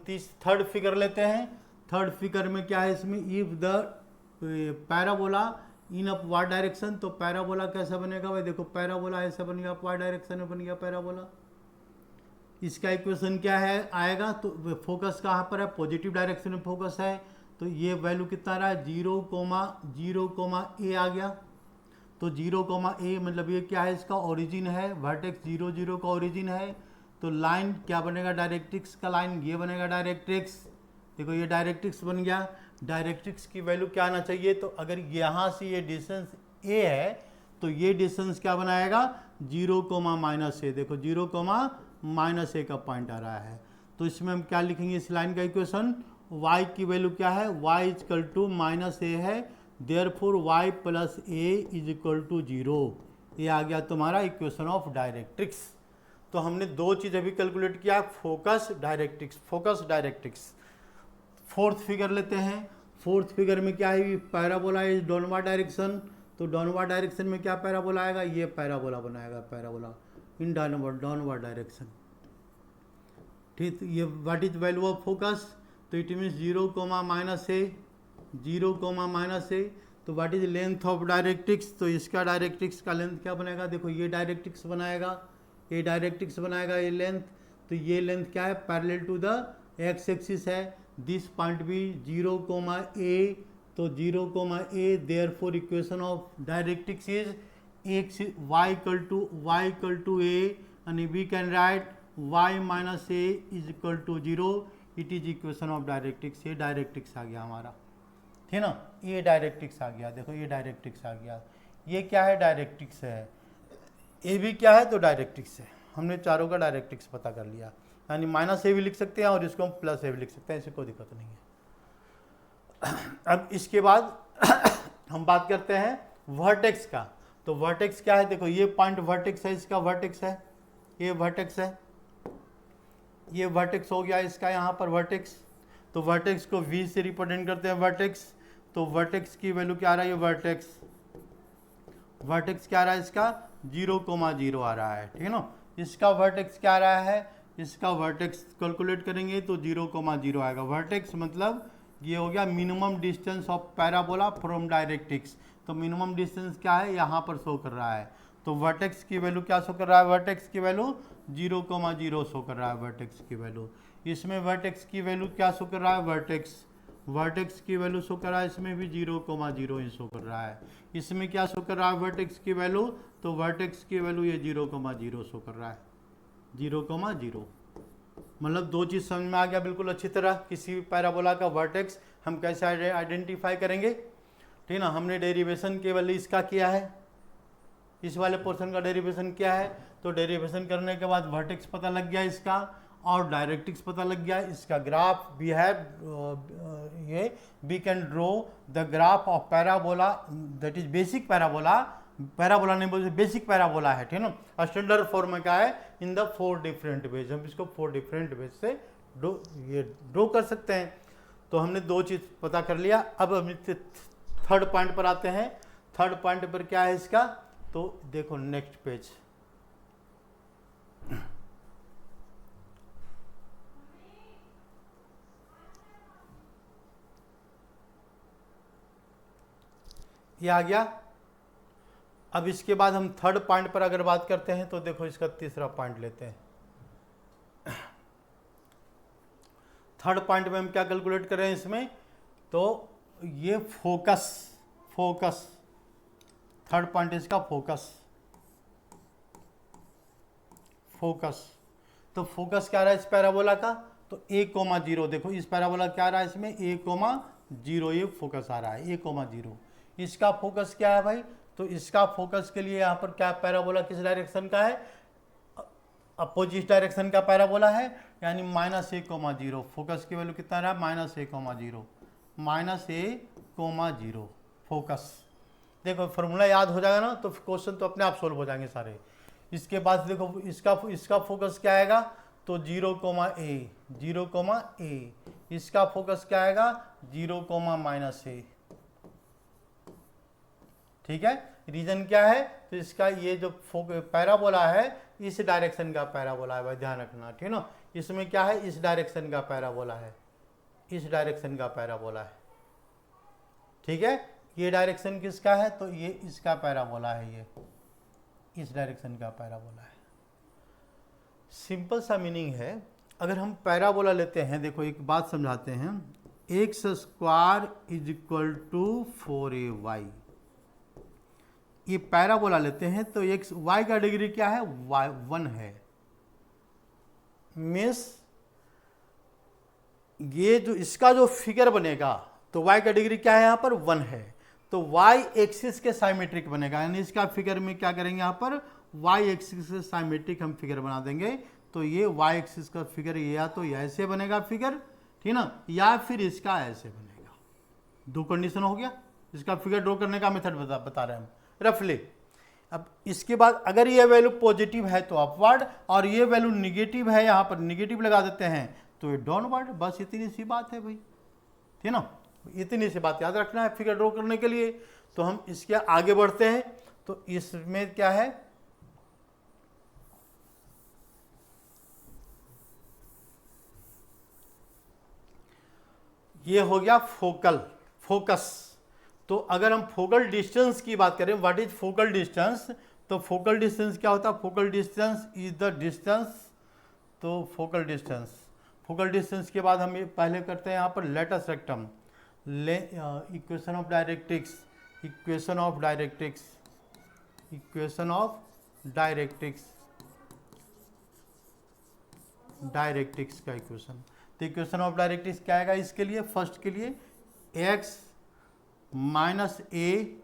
थर्ड फिगर लेते हैं। थर्ड फिगर में क्या है इसमें, if the parabola in upward direction, तो पैराबोला कैसा बनेगा भाई, देखो पैराबोला ऐसा बन गया, अपवर्ड डायरेक्शन में बन गया पैराबोला। इसका इक्वेशन क्या है आएगा, तो फोकस कहाँ पर है, पॉजिटिव डायरेक्शन में फोकस है। तो ये वैल्यू कितना आ रहा है, 0,0,a आ गया। तो 0,a मतलब ये क्या है, इसका ओरिजिन है, वर्टेक्स 0, 0 का ओरिजिन है। तो लाइन क्या बनेगा, डायरेक्ट्रिक्स का लाइन ये बनेगा डायरेक्ट्रिक्स। देखो ये डायरेक्ट्रिक्स बन गया। डायरेक्ट्रिक्स की वैल्यू क्या आना चाहिए, तो अगर यहाँ से ये डिस्टेंस a है तो ये डिस्टेंस क्या बनाएगा, 0,-a। देखो 0,-a का पॉइंट आ रहा है। तो इसमें हम क्या लिखेंगे, इस लाइन का इक्वेशन, y की वैल्यू क्या है, y इक्वल टू -a है, therefore y plus a is equal to 0। ये आ गया तुम्हारा इक्वेशन ऑफ डायरेक्ट्रिक्स। तो हमने दो चीज़ अभी कैलकुलेट किया, focus directrix, focus directrix. Fourth figure लेते हैं। फोर्थ फिगर में क्या है, पैराबोला इज डाउनवर्ड डायरेक्शन, तो डाउनवर्ड डायरेक्शन में क्या पैराबोला आएगा, ये पैराबोला बनाएगा, पैराबोला इन डाउनवर्ड डायरेक्शन। ठीक, ये what is value of focus, तो इट मीन्स 0, -a, 0, -a। तो what is length of directrix, तो इसका डायरेक्ट्रिक्स का लेंथ क्या बनेगा, देखो ये डायरेक्ट्रिक्स बनाएगा, ये डायरेक्ट्रिक्स बनाएगा, ये लेंथ, तो ये लेंथ क्या है, parallel to the x axis है। दिस पॉइंट भी 0, a, तो 0, a, therefore equation of directrix is y equal to a, and we can write y minus a is equal to 0, it is equation of directrix. ये directrix आ गया हमारा, ठीक ना, ये directrix आ गया, देखो ये डायरेक्ट्रिक्स आ गया। ये क्या है, डायरेक्ट्रिक्स है, ये भी क्या है, तो डायरेक्ट्रिक्स है। हमने चारों का डायरेक्ट्रिक्स पता कर लिया, यानी -a भी लिख सकते हैं और इसको हम +a भी लिख सकते हैं, इससे कोई दिक्कत नहीं है। अब इसके बाद हम बात करते हैं वर्टेक्स का। तो वर्टेक्स क्या है, देखो ये पॉइंट वर्टेक्स है, इसका वर्टेक्स है, ये वर्टेक्स है, ये वर्टेक्स हो गया इसका, यहाँ पर वर्टेक्स। तो वर्टेक्स को v से रिप्रेजेंट करते हैं वर्टेक्स, तो वर्टेक्स की वैल्यू क्या आ रहा है, ये वर्टेक्स क्या आ रहा है इसका, 0,0 आ रहा है, ठीक है ना। इसका वर्टेक्स क्या आ रहा है, इसका वर्टेक्स कैलकुलेट करेंगे तो 0,0 आएगा। वर्टेक्स मतलब ये हो गया minimum distance of parabola from directrix. तो मिनिमम डिस्टेंस क्या है, यहाँ पर शो कर रहा है, तो वर्टेक्स की वैल्यू क्या शो कर रहा है, वर्टेक्स की वैल्यू 0,0 शो कर रहा है, वर्टेक्स की वैल्यू। इसमें वर्टेक्स की वैल्यू क्या शो कर रहा है, वर्टेक्स की वैल्यू शो कर रहा है, इसमें भी 0,0 ही शो कर रहा है। इसमें क्या शो कर रहा है, वर्टेक्स की वैल्यू, तो वर्टेक्स की वैल्यू ये 0,0 शो कर रहा है, 0,0। मतलब दो चीज़ समझ में आ गया बिल्कुल अच्छी तरह। किसी भी पैराबोला का वर्टेक्स हम कैसे आइडेंटिफाई करेंगे, ठीक ना। हमने डेरिवेशन केवल इसका किया है, इस वाले पोर्शन का डेरिवेशन किया है, तो डेरिवेशन करने के बाद वर्टेक्स पता लग गया इसका और डायरेक्ट्रिक्स पता लग गया। इसका ग्राफ वी हैव ये we can draw the graph of parabola, that is basic parabola, parabola नहीं बोलते, बेसिक पैराबोला है, ठीक है ना। स्टैंडर्ड फॉर्म में क्या है, इन द 4 डिफरेंट वेज, हम इसको 4 डिफरेंट वेज से ड्रॉ कर सकते हैं। तो हमने दो चीज़ पता कर लिया। अब हम थर्ड पॉइंट पर आते हैं। थर्ड पॉइंट पर क्या है इसका, तो देखो नेक्स्ट पेज, ये आ गया। अब इसके बाद हम थर्ड पॉइंट पर अगर बात करते हैं तो देखो इसका तीसरा पॉइंट लेते हैं। थर्ड पॉइंट में हम क्या कैलकुलेट कर रहे हैं इसमें, तो ये फोकस थर्ड पॉइंट इसका फोकस। तो फोकस क्या रहा है इस पैराबोला का, तो 1,0। देखो इस पैराबोला क्या आ रहा है इसमें, 1,0 ये फोकस आ रहा है, 1,0। इसका फोकस क्या है भाई, तो इसका फोकस के लिए यहाँ पर क्या पैराबोला किस डायरेक्शन का है, अपोजिट डायरेक्शन का पैराबोला है, यानी -1,0। फोकस की वैल्यू कितना रहा, -1,0 फोकस। देखो फॉर्मूला याद हो जाएगा ना, तो क्वेश्चन तो अपने आप सोल्व हो जाएंगे सारे। इसके बाद देखो इसका फोकस क्या आएगा, तो 0,a। इसका फोकस क्या आएगा, 0,-a। ठीक है, रीजन क्या है, तो इसका ये जो पैराबोला है इस डायरेक्शन का पैराबोला है भाई, ध्यान रखना, ठीक है ना। इसमें क्या है, इस डायरेक्शन का पैराबोला है, इस डायरेक्शन का पैराबोला है, ठीक है। ये डायरेक्शन किसका है, तो ये इसका पैराबोला है, ये इस डायरेक्शन का पैराबोला है। सिंपल सा मीनिंग है। अगर हम पैराबोला लेते हैं, देखो एक बात समझाते हैं, x² = 4ay, ये पैराबोला लेते हैं तो x y का डिग्री क्या है, 1 है। मीन्स ये जो इसका जो फिगर बनेगा, तो y का डिग्री क्या है, यहाँ पर 1 है, तो y एक्सिस के साइमेट्रिक बनेगा। यानी इसका फिगर में क्या करेंगे, यहाँ पर y एक्सिस के साइमेट्रिक हम फिगर बना देंगे। तो ये y एक्सिस का फिगर ये या तो ऐसे बनेगा फिगर, ठीक ना, या फिर इसका ऐसे बनेगा। दो कंडीशन हो गया। इसका फिगर ड्रॉ करने का मेथड बता रहे हैं हम रफली। अब इसके बाद अगर ये वैल्यू पॉजिटिव है तो अपवर्ड, और ये वैल्यू निगेटिव है, यहाँ पर निगेटिव लगा देते हैं तो ये डाउनवर्ड। बस इतनी सी बात है भाई, ठीक ना, इतनी सी बात याद रखना है फिगर ड्रॉ करने के लिए। तो हम इसके आगे बढ़ते हैं, तो इसमें क्या है, ये हो गया फोकस। तो अगर हम फोकल डिस्टेंस की बात करें, व्हाट इज फोकल डिस्टेंस, तो फोकल डिस्टेंस क्या होता है, focal distance is the distance, तो फोकल डिस्टेंस के बाद हम ये पहले करते हैं यहाँ पर latus rectum, equation of directrix का इक्वेशन। तो इक्वेशन ऑफ डायरेक्ट्रिक्स क्या आएगा इसके लिए, फर्स्ट के लिए x minus a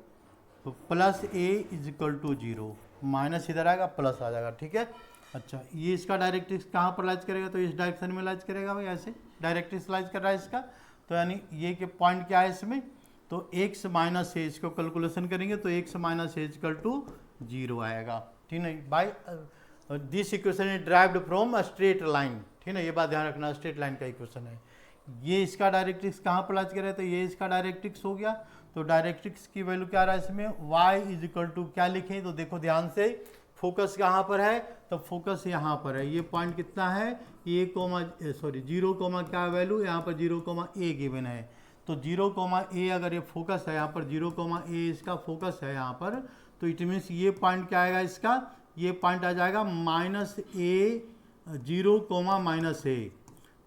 plus a is equal to 0, minus इधर आएगा प्लस आ जाएगा, ठीक है। अच्छा, ये इसका डायरेक्ट्रिक्स कहाँ पर लाइज करेगा, तो इस डायरेक्शन में लाइज करेगा भाई, ऐसे डायरेक्ट्रिक्स लाइज कर रहा है इसका। तो यानी ये के पॉइंट क्या है इसमें, तो x माइनस ए, इसको कैलकुलेशन करेंगे तो x minus a is equal to 0 आएगा, ठीक है। By this equation is derived from a straight line, ठीक है, ये बात ध्यान रखना, स्ट्रेट लाइन का इक्वेशन है। ये इसका डायरेक्ट्रिक्स कहाँ पर लाइज करें, तो ये इसका डायरेक्ट्रिक्स हो गया। तो डायरेक्ट्रिक्स की वैल्यू क्या आ रहा है इसमें, y इज इक्वल टू क्या लिखें, तो देखो ध्यान से, फोकस कहाँ पर है, तो फोकस यहाँ पर है। ये पॉइंट कितना है, 0 क्या वैल्यू, यहाँ पर 0 a गिवन है। तो 0 a अगर ये फोकस है, यहाँ पर 0 a इसका फोकस है यहाँ पर, तो इट मीन्स ये पॉइंट क्या आएगा इसका, ये पॉइंट आ जाएगा माइनस ए 0 माइनस ए।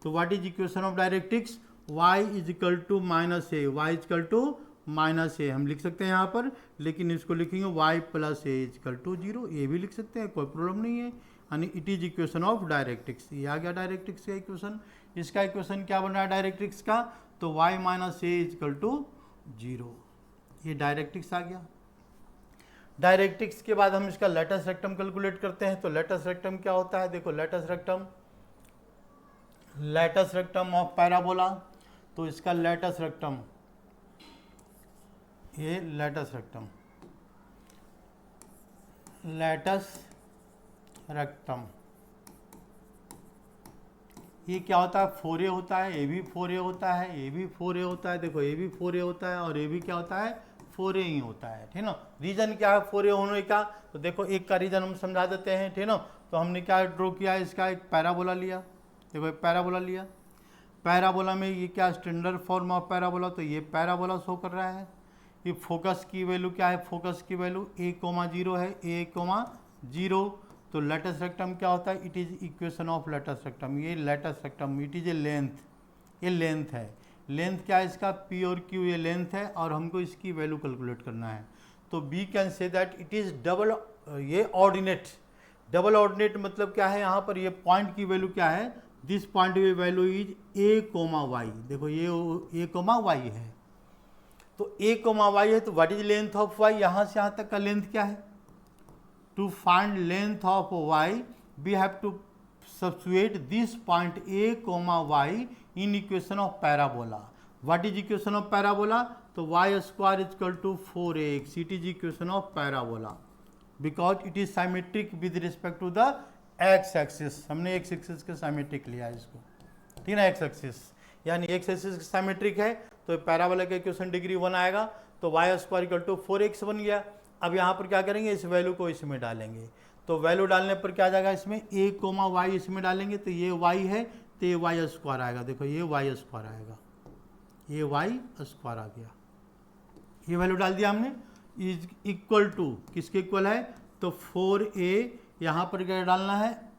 तो what is equation of directrix, y is equal to minus a, y is equal to minus a हम लिख सकते हैं यहाँ पर, लेकिन इसको लिखेंगे y plus a is equal to 0, ये भी लिख सकते हैं, कोई प्रॉब्लम नहीं है। यानी it is equation of directrix, ये आ गया डायरेक्ट्रिक्स का इक्वेशन। इसका इक्वेशन क्या बन रहा है डायरेक्ट्रिक्स का, तो y minus a is equal to 0, ये डायरेक्ट्रिक्स आ गया। डायरेक्ट्रिक्स के बाद हम इसका लेटस रेक्टम कैलकुलेट करते हैं। तो लेटस रेक्टम क्या होता है, देखो लेटस रेक्टम ऑफ पैराबोला, तो इसका लेटस रेक्टम, ये लेटस रेक्टम ये क्या होता है, 4a होता है, ये भी 4a होता है, ये भी 4a होता है, देखो ये भी 4a होता है, और ये भी क्या होता है, 4a ही होता है, ठीक ना। रीजन क्या है 4a होने का, तो देखो एक का रीजन हम समझा देते हैं, ठीक ना। तो हमने क्या ड्रॉ किया, इसका एक पैराबोला लिया, देखो एक पैराबोला लिया, पैराबोला में ये क्या स्टैंडर्ड फॉर्म ऑफ पैराबोला, तो ये पैराबोला शो कर रहा है। ये फोकस की वैल्यू क्या है, फोकस की वैल्यू a,0 है, a,0। तो लेटस रेक्टम क्या होता है, it is equation of latus rectum, ये latus rectum it is a length, ये लेंथ है। लेंथ क्या है इसका, p और q, ये लेंथ है, और हमको इसकी वैल्यू कैलकुलेट करना है। तो we can say that it is double, ये ऑर्डिनेट, डबल ऑर्डिनेट मतलब क्या है, यहाँ पर ये पॉइंट की वैल्यू क्या है, दिस पॉइंट की वैल्यू इज a,y, देखो ये a,y है, तो a,y है, तो what is length of y, यहाँ से यहाँ तक का लेंथ क्या है। To find length of y we have to substitute this point a,y in equation of parabola. What is equation of parabola, तो y square is equal to 4ax, it is equation of parabola because it is symmetric with respect to the x axis, हमने x axis के symmetric लिया है इसको, ठीक है, x axis यानी x axis symmetric है, तो पैराबोला का इक्वेशन डिग्री 1 आएगा, तो y square equal to 4x बन गया। अब यहाँ पर क्या करेंगे, इस वैल्यू को इसमें डालेंगे, तो वैल्यू डालने पर क्या आ जाएगा इसमें, a,y इसमें डालेंगे, तो ये y है, तो ये y स्क्वायर आएगा, देखो ये y स्क्वायर आएगा, ये y स्क्वायर आ गया, ये वैल्यू डाल दिया हमने। इज इक्वल टू किसके इक्वल है, तो 4a, यहाँ पर क्या डालना है,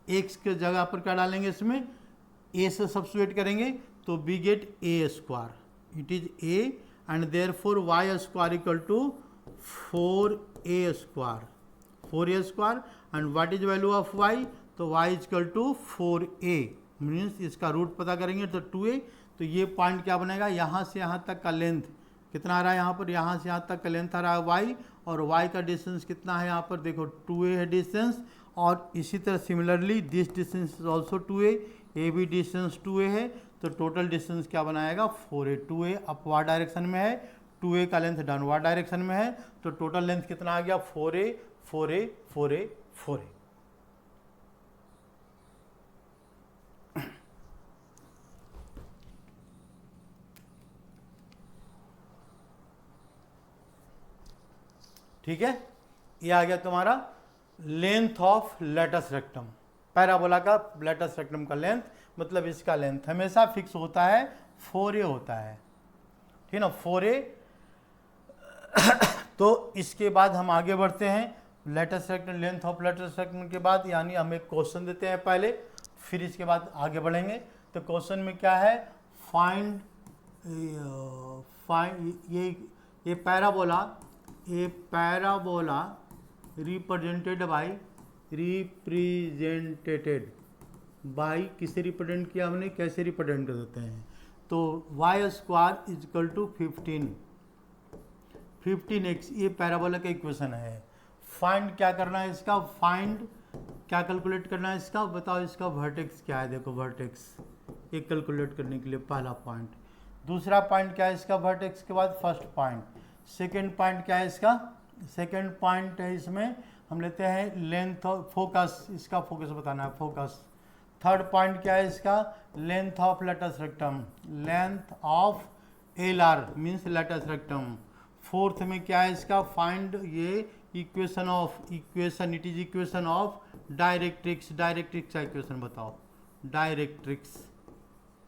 x के जगह पर क्या डालेंगे इसमें, a से सब्स्टिट्यूट करेंगे, तो we get a square, it is a, and therefore y square equal to 4a square, and what is value of y, तो y is equal to 4a, means इसका रूट पता करेंगे तो 2a। तो ये पॉइंट क्या बनेगा, यहाँ से यहाँ तक का लेंथ कितना आ रहा है, यहाँ पर यहाँ से यहाँ तक का लेंथ आ रहा है y, और y का डिस्टेंस कितना है, यहाँ पर देखो 2a है डिस्टेंस, और इसी तरह similarly this distance is also 2a, ये भी डिस्टेंस 2a है, तो टोटल डिस्टेंस क्या बनाएगा 4a, 2a अपवर्ड डायरेक्शन में है, 2a का लेंथ डाउनवर्ड डायरेक्शन में है, तो टोटल लेंथ कितना आ गया 4a, 4a 4a 4a। ठीक है, ये आ गया तुम्हारा length of latus rectum. Parabola का लेटस रेक्टम का लेंथ मतलब इसका लेंथ हमेशा फिक्स होता है 4a होता है, ठीक है ना, 4a। तो इसके बाद हम आगे बढ़ते हैं latus rectum, length of latus rectum के बाद, यानी हम एक क्वेश्चन देते हैं पहले, फिर इसके बाद आगे बढ़ेंगे। तो क्वेश्चन में क्या है, फाइंड ये पैराबोला, ये पैराबोला रिप्रेजेंटेड बाई किसे रिप्रेजेंट किया हमने, कैसे रिप्रेजेंट कर देते हैं, तो y square is equal to 15x, ये पैराबोला का इक्वेशन है। फाइंड क्या करना है इसका, फाइंड क्या कैलकुलेट करना है इसका, बताओ इसका वर्टेक्स क्या है। देखो वर्टेक्स एक कैलकुलेट करने के लिए पहला पॉइंट, दूसरा पॉइंट क्या है इसका वर्टेक्स के बाद फर्स्ट पॉइंट, सेकेंड पॉइंट क्या है इसका, सेकेंड पॉइंट है इसमें हम लेते हैं लेंथ ऑफ फोकस, इसका फोकस बताना है फोकस। थर्ड पॉइंट क्या है इसका, length of latus rectum, length of LR means latus rectum. Fourth में क्या है इसका, फाइंड ये equation of, equation it is equation of directrix, directrix का इक्वेशन बताओ, डायरेक्ट्रिक्स,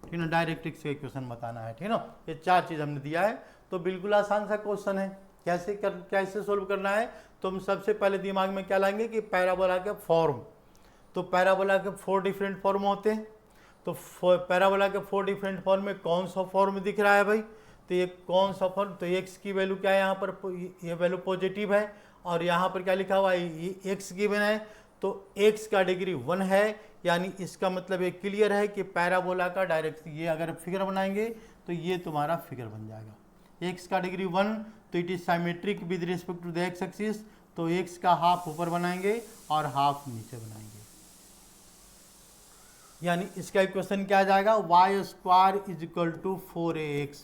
ठीक है ना, डायरेक्ट्रिक्स का इक्वेशन बताना है, ठीक है ना। ये चार चीज़ हमने दिया है, तो बिल्कुल आसान सा क्वेश्चन है। कैसे सोल्व करना है, तो हम सबसे पहले दिमाग में क्या लाएंगे कि पैराबोला के फॉर्म, तो पैराबोला के 4 डिफरेंट फॉर्म होते हैं। तो पैराबोला के 4 डिफरेंट फॉर्म में कौन सा फॉर्म दिख रहा है भाई, तो ये कौन सा फॉर्म, तो x की वैल्यू क्या है यहाँ पर, ये वैल्यू पॉजिटिव है, और यहाँ पर क्या लिखा हुआ है, ये x गिवन है, तो x का डिग्री 1 है, यानी इसका मतलब ये क्लियर है कि पैराबोला का डायरेक्ट, ये अगर फिगर बनाएंगे तो ये तुम्हारा फिगर बन जाएगा। x का डिग्री 1, तो it is symmetric with respect to the x axis, तो x का हाफ ऊपर बनाएंगे और हाफ नीचे बनाएंगे, यानी इसका इक्वेशन क्या आ जाएगा, y square is equal to 4ax।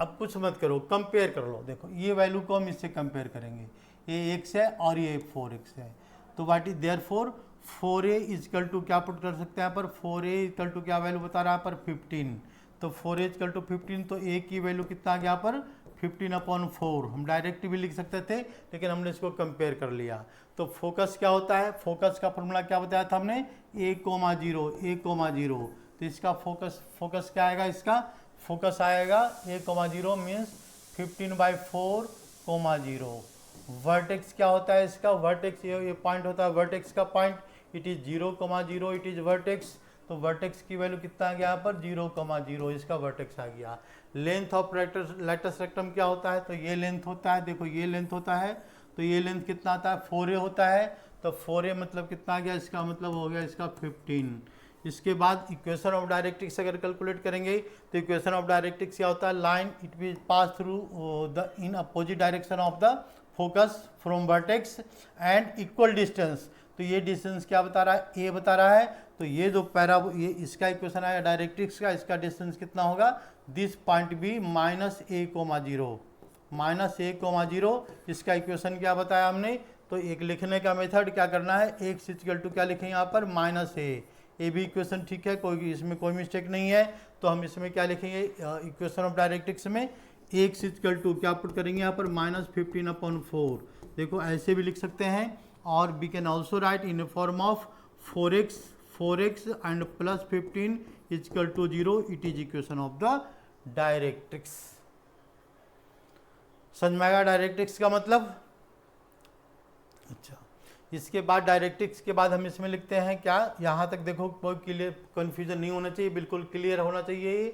अब कुछ मत करो, कंपेयर कर लो, देखो ये वैल्यू को हम इससे कंपेयर करेंगे, ये x है और ये 4x है, तो what is there 4a is equal to क्या पुट कर सकते हैं यहाँ पर, 4a इजकल टू क्या वैल्यू बता रहा है यहाँ पर 15, तो 4a इजकल टू 15, तो a की वैल्यू कितना आ गया यहाँ पर 15/4, हम डायरेक्ट भी लिख सकते थे लेकिन हमने इसको कंपेयर कर लिया। तो फोकस क्या होता है, फोकस का फॉर्मूला क्या बताया था हमने, a,0, तो इसका फोकस क्या आएगा, इसका फोकस आएगा a,0 मीन्स 15/4,0। वर्टेक्स क्या होता है इसका, वर्टेक्स ये पॉइंट होता है, वर्टेक्स का point it is 0,0, it is vertex, तो वर्टेक्स की वैल्यू कितना आ गया यहाँ पर 0,0, इसका वर्टेक्स आ गया। लेंथ ऑफ लेटस रेक्टम क्या होता है, तो ये लेंथ होता है, देखो ये लेंथ होता है, तो ये लेंथ कितना आता है 4a होता है, तो 4a मतलब कितना आ गया, इसका मतलब हो गया इसका 15। इसके बाद इक्वेशन ऑफ डायरेक्ट्रिक्स अगर कैलकुलेट करेंगे तो इक्वेशन ऑफ डायरेक्ट्रिक्स क्या होता है, line it will pass through the in opposite direction of the focus from vertex and equal distance, तो ये डिस्टेंस क्या बता रहा है, a बता रहा है, तो ये जो ये इसका इक्वेशन आया डायरेक्ट्रिक्स का, इसका डिस्टेंस कितना होगा, दिस पॉइंट बी -a,0, इसका इक्वेशन क्या बताया हमने, तो एक लिखने का मेथड क्या करना है, x इक्वल टू क्या लिखेंगे यहाँ पर -a, ये भी इक्वेशन ठीक है, कोई इसमें कोई मिस्टेक नहीं है, तो हम इसमें क्या लिखेंगे इक्वेशन ऑफ डायरेक्ट्रिक्स में x इक्वल टू क्या पुट करेंगे यहाँ पर -15/4, देखो ऐसे भी लिख सकते हैं, और we can also write in form of 4x and +15 equal to 0, it is equation of the directrix. समझ में आएगा डायरेक्ट्रिक्स का मतलब। अच्छा, इसके बाद डायरेक्ट्रिक्स के बाद हम इसमें लिखते हैं क्या, यहाँ तक देखो कोई क्लियर कन्फ्यूजन नहीं होना चाहिए, बिल्कुल क्लियर होना चाहिए,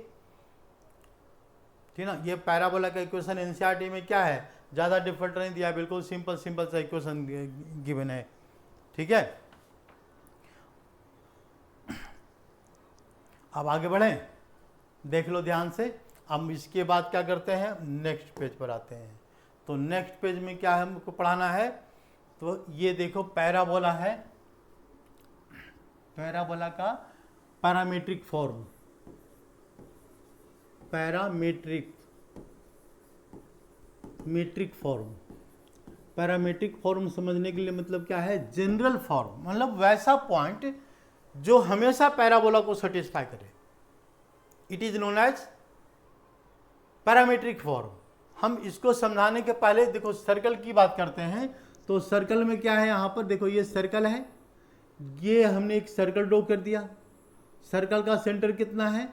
ठीक ना। ये पैराबोला का इक्वेशन एनसीईआरटी में क्या है, ज़्यादा डिफिकल्ट नहीं दिया, बिल्कुल सिंपल सा इक्वेशन गिवन है, ठीक है। अब आगे बढ़ें, देख लो ध्यान से। अब इसके बाद क्या करते हैं, नेक्स्ट पेज पर आते हैं, तो नेक्स्ट पेज में क्या हमको पढ़ाना है, तो ये देखो पैराबोला है, पैराबोला का parametric form, parametric form. Parametric form समझने के लिए मतलब क्या है, जनरल फॉर्म, मतलब वैसा पॉइंट जो हमेशा पैराबोला को सेटिस्फाई करे, it is known as parametric form. हम इसको समझाने के पहले देखो सर्कल की बात करते हैं। तो सर्कल में क्या है, यहाँ पर देखो ये सर्कल है, ये हमने एक सर्कल ड्रॉ कर दिया। सर्कल का सेंटर कितना है,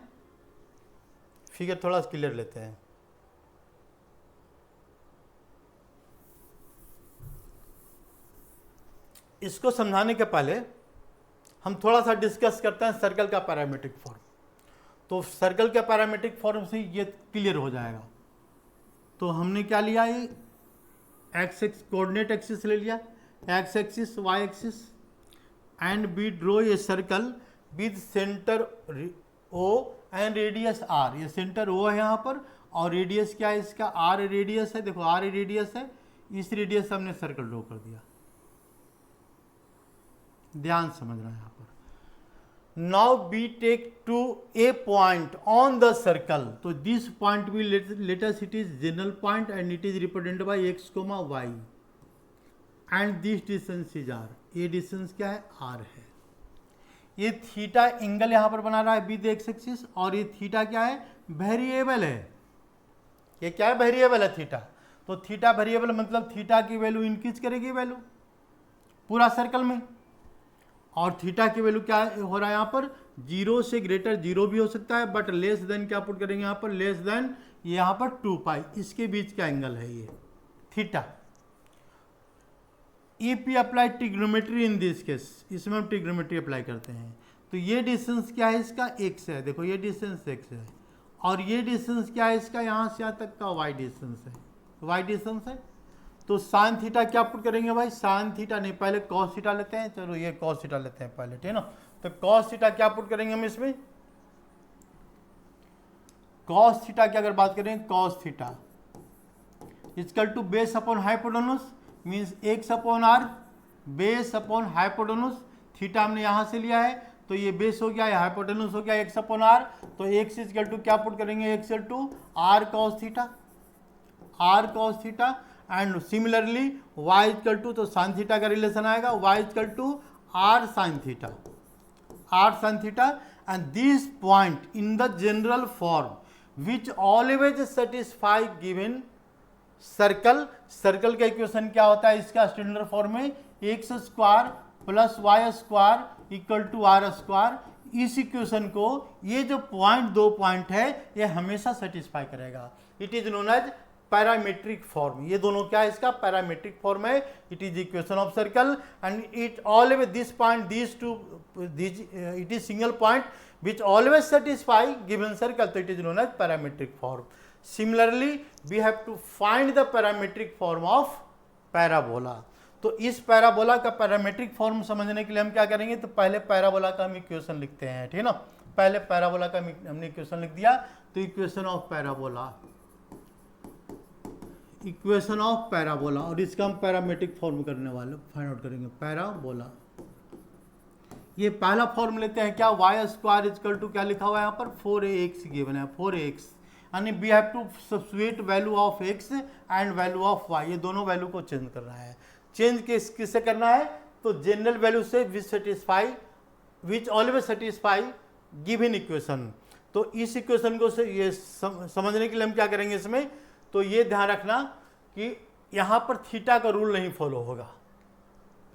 फिगर थोड़ा क्लियर लेते हैं। इसको समझाने के पहले हम थोड़ा सा डिस्कस करते हैं सर्कल का पैरामीट्रिक फॉर्म। तो सर्कल के पैरामीट्रिक फॉर्म से ये क्लियर हो जाएगा। तो हमने क्या लिया, ये एक्स एक्स कोऑर्डिनेट एक्सिस ले लिया, x axis y axis, and we draw a circle with centre O and radius r. ये सेंटर ओ है यहाँ पर, और रेडियस क्या है इसका, आर रेडियस है। देखो आर रेडियस है, इस रेडियस से हमने सर्कल ड्रॉ कर दिया। ध्यान समझना यहाँ पर। Now we take to a point on the circle. तो दिस पॉइंट भी let's it is general point and it is represented by x comma y and this distance is r. ये distance क्या है, आर है। ये theta angle यहाँ पर बना रहा है विद एक्स एक्सिस, और ये थीटा क्या है, वेरिएबल है। ये क्या है, वेरिएबल है थीटा। तो थीटा वेरिएबल मतलब थीटा की वैल्यू इंक्रीज करेगी वैल्यू पूरा सर्कल में, और थीटा की वैल्यू क्या हो रहा है यहाँ पर, 0 से ग्रेटर 0 भी हो सकता है, बट लेस देन क्या पुट करेंगे यहाँ पर, लेस देन यहाँ पर 2 पाई, इसके बीच का एंगल है ये theta. If you apply trigonometry in this case, इसमें हम ट्रिग्नोमेट्री अप्लाई करते हैं। तो ये डिस्टेंस क्या है इसका, x है। देखो ये डिस्टेंस x है, और ये डिस्टेंस क्या है इसका, यहाँ से यहाँ तक का y डिस्टेंस है, y डिस्टेंस है। तो साइन थीटा क्या पुट करेंगे भाई, साइन थीटा नहीं, पहले कॉस थीटा लेते हैं। चलो ये कॉस थीटा लेते हैं पहले, ठीक है ना। तो कॉस थीटा क्या पुट करेंगे हम इसमें, कॉस थीटा की अगर बात करें, cos theta equal to base upon hypotenuse, means x upon r, base upon hypotenuse. Theta हमने यहाँ से लिया है, तो ये बेस हो गया, ये हाइपोटेन्यूज हो गया एक्स अपॉन आर। तो एक्स इक्वल टू क्या पुट करेंगे, x equal to r cos theta, r cos theta. And similarly y equal to, तो साइन थीटा का रिलेशन आएगा, y equal to r sine theta, r sine theta. And this point in the general form which always satisfy given circle. Circle का equation क्या होता है इसका standard form में, x square plus y square equal to r square. इस equation को ये जो पॉइंट, दो पॉइंट है, ये हमेशा सेटिस्फाई करेगा। It is known as parametric form. ये दोनों क्या है इसका, पैरामीट्रिक फॉर्म है। It is equation of circle and it always this point, this too, it is single point which always satisfy given circle, तो it is known as parametric form. Similarly, we have to find the parametric form of parabola. तो इस parabola का parametric form समझने के लिए हम क्या करेंगे, तो पहले पैराबोला का हम इक्वेशन लिखते हैं, ठीक है ना। पहले पैराबोला का हमने इक्वेशन लिख दिया। तो equation of parabola, equation of parabola, और इसका हम पैरामीट्रिक फॉर्म करने वाले फाइंड आउट करेंगे। पैराबोला, ये पहला फॉर्म लेते हैं क्या, वाई स्क्वायर इक्वल टू क्या लिखा हुआ है यहाँ पर, 4ax गिवन है, 4ax। यानी we have to substitute value of x and value of y, ये दोनों वैल्यू को चेंज करना है। चेंज किससे करना है, तो जनरल वैल्यू से विच सेटिस्फाई, विच ऑलवेज सेटिस्फाई गिवन इक्वेशन। तो इस इक्वेशन को से ये समझने के लिए हम क्या करेंगे इसमें, तो ये ध्यान रखना कि यहाँ पर थीटा का रूल नहीं फॉलो होगा।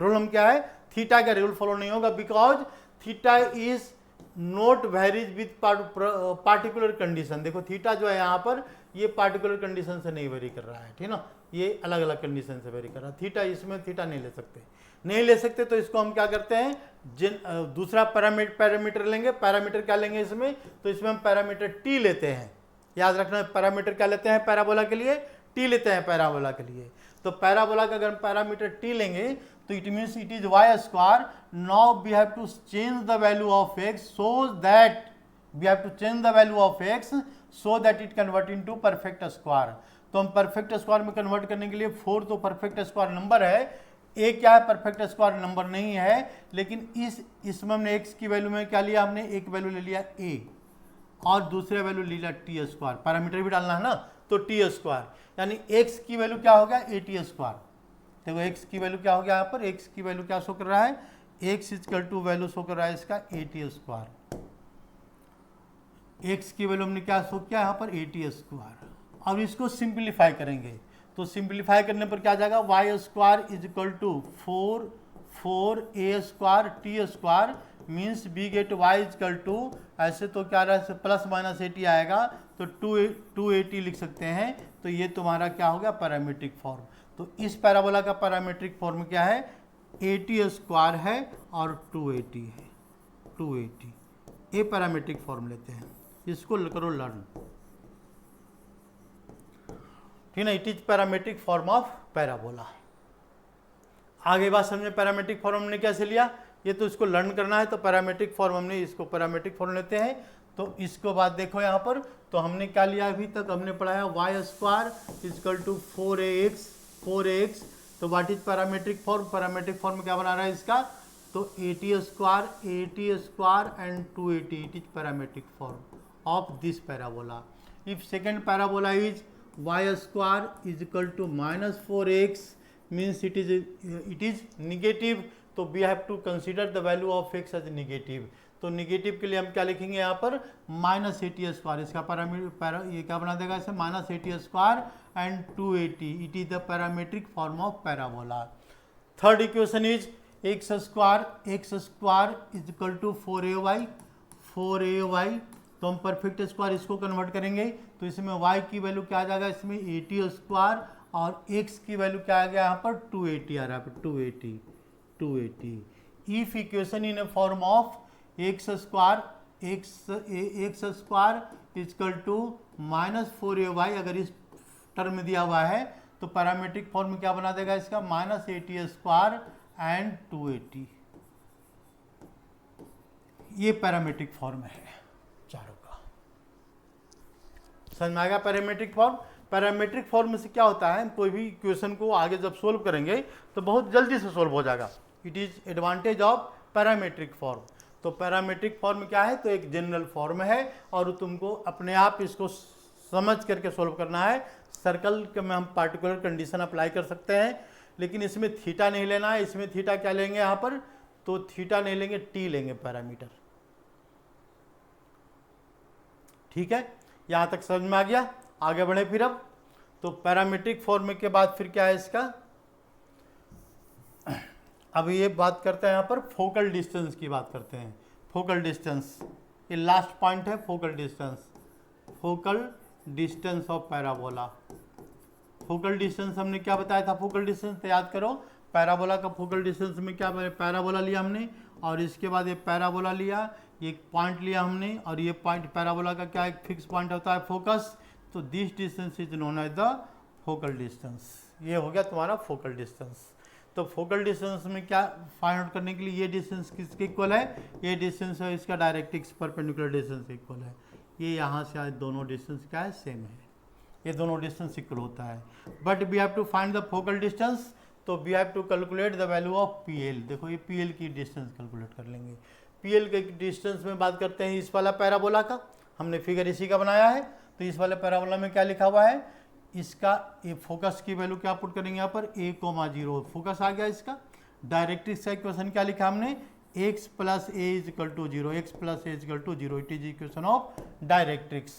रूल हम क्या है, थीटा का रूल फॉलो नहीं होगा, because theta is note varies with particular condition. देखो थीटा जो है यहाँ पर, ये पार्टिकुलर कंडीशन से नहीं वेरी कर रहा है, ठीक है ना, ये अलग अलग कंडीशन से वेरी कर रहा है। थीटा, इसमें थीटा नहीं ले सकते, नहीं ले सकते। तो इसको हम क्या करते हैं, दूसरा पैरामीटर लेंगे। पैरामीटर क्या लेंगे इसमें, तो इसमें हम पैरामीटर टी लेते हैं। याद रखना, पैरामीटर क्या लेते हैं पैराबोला के लिए, टी लेते हैं पैराबोला के लिए। तो पैराबोला का अगर हम पैरामीटर टी लेंगे, तो it means it is y square. Now we have to change the value of x so that, we have to change the value of x so that it convert into perfect square. तो हम perfect square में convert करने के लिए 4 तो perfect square number है, ए क्या है, परफेक्ट स्क्वायर नंबर नहीं है। लेकिन इसमें हमने एक्स की वैल्यू में क्या लिया, हमने एक वैल्यू ले लिया ए और दूसरे वैल्यू ले लिया टी स्क्वायर। पैरामीटर भी डालना है ना, तो टी स्क्वायर, यानी x की वैल्यू क्या हो गया ए टी स्क्वायर। देखो x की वैल्यू क्या हो गया यहाँ पर, x की वैल्यू क्या शो कर रहा है, x equal to value show कर रहा है इसका ए टी स्क्वायर। x की वैल्यू हमने क्या शो किया यहाँ पर ए टी स्क्वायर। अब इसको सिंप्लीफाई करेंगे तो सिंप्लीफाई करने पर क्या जाएगा, y square is equal to 4 a square t square means we get y equal to, ऐसे तो क्या रहा प्लस माइनस 80 आएगा तो 280 लिख सकते हैं। तो ये तुम्हारा क्या हो गया पैरामीट्रिक फॉर्म। तो इस पैराबोला का पैरामीट्रिक फॉर्म क्या है, 80 स्क्वायर है और 280 है, 280 ये पैरामीट्रिक फॉर्म लेते हैं, इसको करो लर्न, ठीक है। It is parametric form of parabola. आगे बात समझे पैरामीट्रिक फॉर्म हमने कैसे लिया, ये तो इसको लर्न करना है तो पैरामीट्रिक फॉर्म हमने इसको पैरामीट्रिक फॉर्म लेते हैं। तो इसको बाद देखो यहाँ पर, तो हमने क्या लिया अभी तक हमने पढ़ाया Y square is equal to 4ax। तो what is parametric form, parametric form क्या बना रहा है इसका, तो 80 square and 280 it is parametric form of this parabola. If second parabola is y square is equal to minus 4x means it is negative, तो we have to consider the value of x as negative। तो negative के लिए हम क्या लिखेंगे यहाँ पर minus 80 square, इसका ये क्या बना देगा इसे minus 80 square and 280 it is the parametric form of parabola. Third equation is x square is equal to 4ay। तो हम परफेक्ट स्क्वायर इसको कन्वर्ट करेंगे तो इसमें y की वैल्यू क्या आ जाएगा, इसमें 80 स्क्वायर और x की वैल्यू क्या आ गया यहाँ पर 280 आ रहा है, 280। If equation in form of x square is equal to minus 4ay, अगर इस टर्म में दिया हुआ है तो पैरामीट्रिक फॉर्म क्या बना देगा इसका माइनस 80 स्क्वायर एंड 280, ये पैरामीट्रिक फॉर्म है चारों का। समझ में आ गया पैरामीट्रिक फॉर्म। पैरामीट्रिक फॉर्म से क्या होता है, कोई भी इक्वेशन को आगे जब सोल्व करेंगे तो बहुत जल्दी से सोल्व हो जाएगा। It is advantage of parametric form. तो पैरामीट्रिक फॉर्म क्या है, तो एक जनरल फॉर्म है और तुमको अपने आप इसको समझ करके सोल्व करना है। सर्कल के में हम पार्टिकुलर कंडीशन अप्लाई कर सकते हैं, लेकिन इसमें थीटा नहीं लेना है। इसमें थीटा क्या लेंगे यहाँ पर, तो थीटा नहीं लेंगे, टी लेंगे पैरामीटर। ठीक है, यहाँ तक समझ में आ गया। आगे बढ़े फिर तो पैरामीट्रिक फॉर्म के बाद फिर क्या है इसका, अब ये बात करते हैं यहाँ पर फोकल डिस्टेंस की बात करते हैं। फोकल डिस्टेंस ये लास्ट पॉइंट है, focal distance of parabola. Focal distance हमने क्या बताया था, फोकल डिस्टेंस तो याद करो, पैराबोला का फोकल डिस्टेंस में क्या पैराबोला लिया हमने और इसके बाद ये पैराबोला लिया, ये पॉइंट लिया हमने और ये पॉइंट पैराबोला का क्या एक फिक्स पॉइंट होता है फोकस। तो this distance is known as the focal distance. ये हो गया तुम्हारा फोकल डिस्टेंस। तो फोकल डिस्टेंस में क्या फाइंड आउट करने के लिए ये डिस्टेंस किसके इक्वल है, ये डिस्टेंस है इसका डायरेक्ट्रिक्स परपेंडिकुलर डिस्टेंस इक्वल है। ये यहाँ से आज दोनों डिस्टेंस क्या है, सेम है, ये दोनों डिस्टेंस इक्वल होता है। But we have to find the focal distance, तो we have to calculate the value of PL। देखो ये PL की डिस्टेंस कैलकुलेट कर लेंगे। PL के डिस्टेंस में बात करते हैं इस वाला पैराबोला का, हमने फिगर इसी का बनाया है। तो इस वाले पैराबोला में क्या लिखा हुआ है, इसका ये फोकस की वैल्यू क्या पुट करेंगे यहाँ पर a,0 फोकस आ गया इसका। डायरेक्ट्रिक्स का इक्वेशन क्या लिखा हमने, x plus a is equal to 0, x plus a is equal to 0, it is equation of directrix.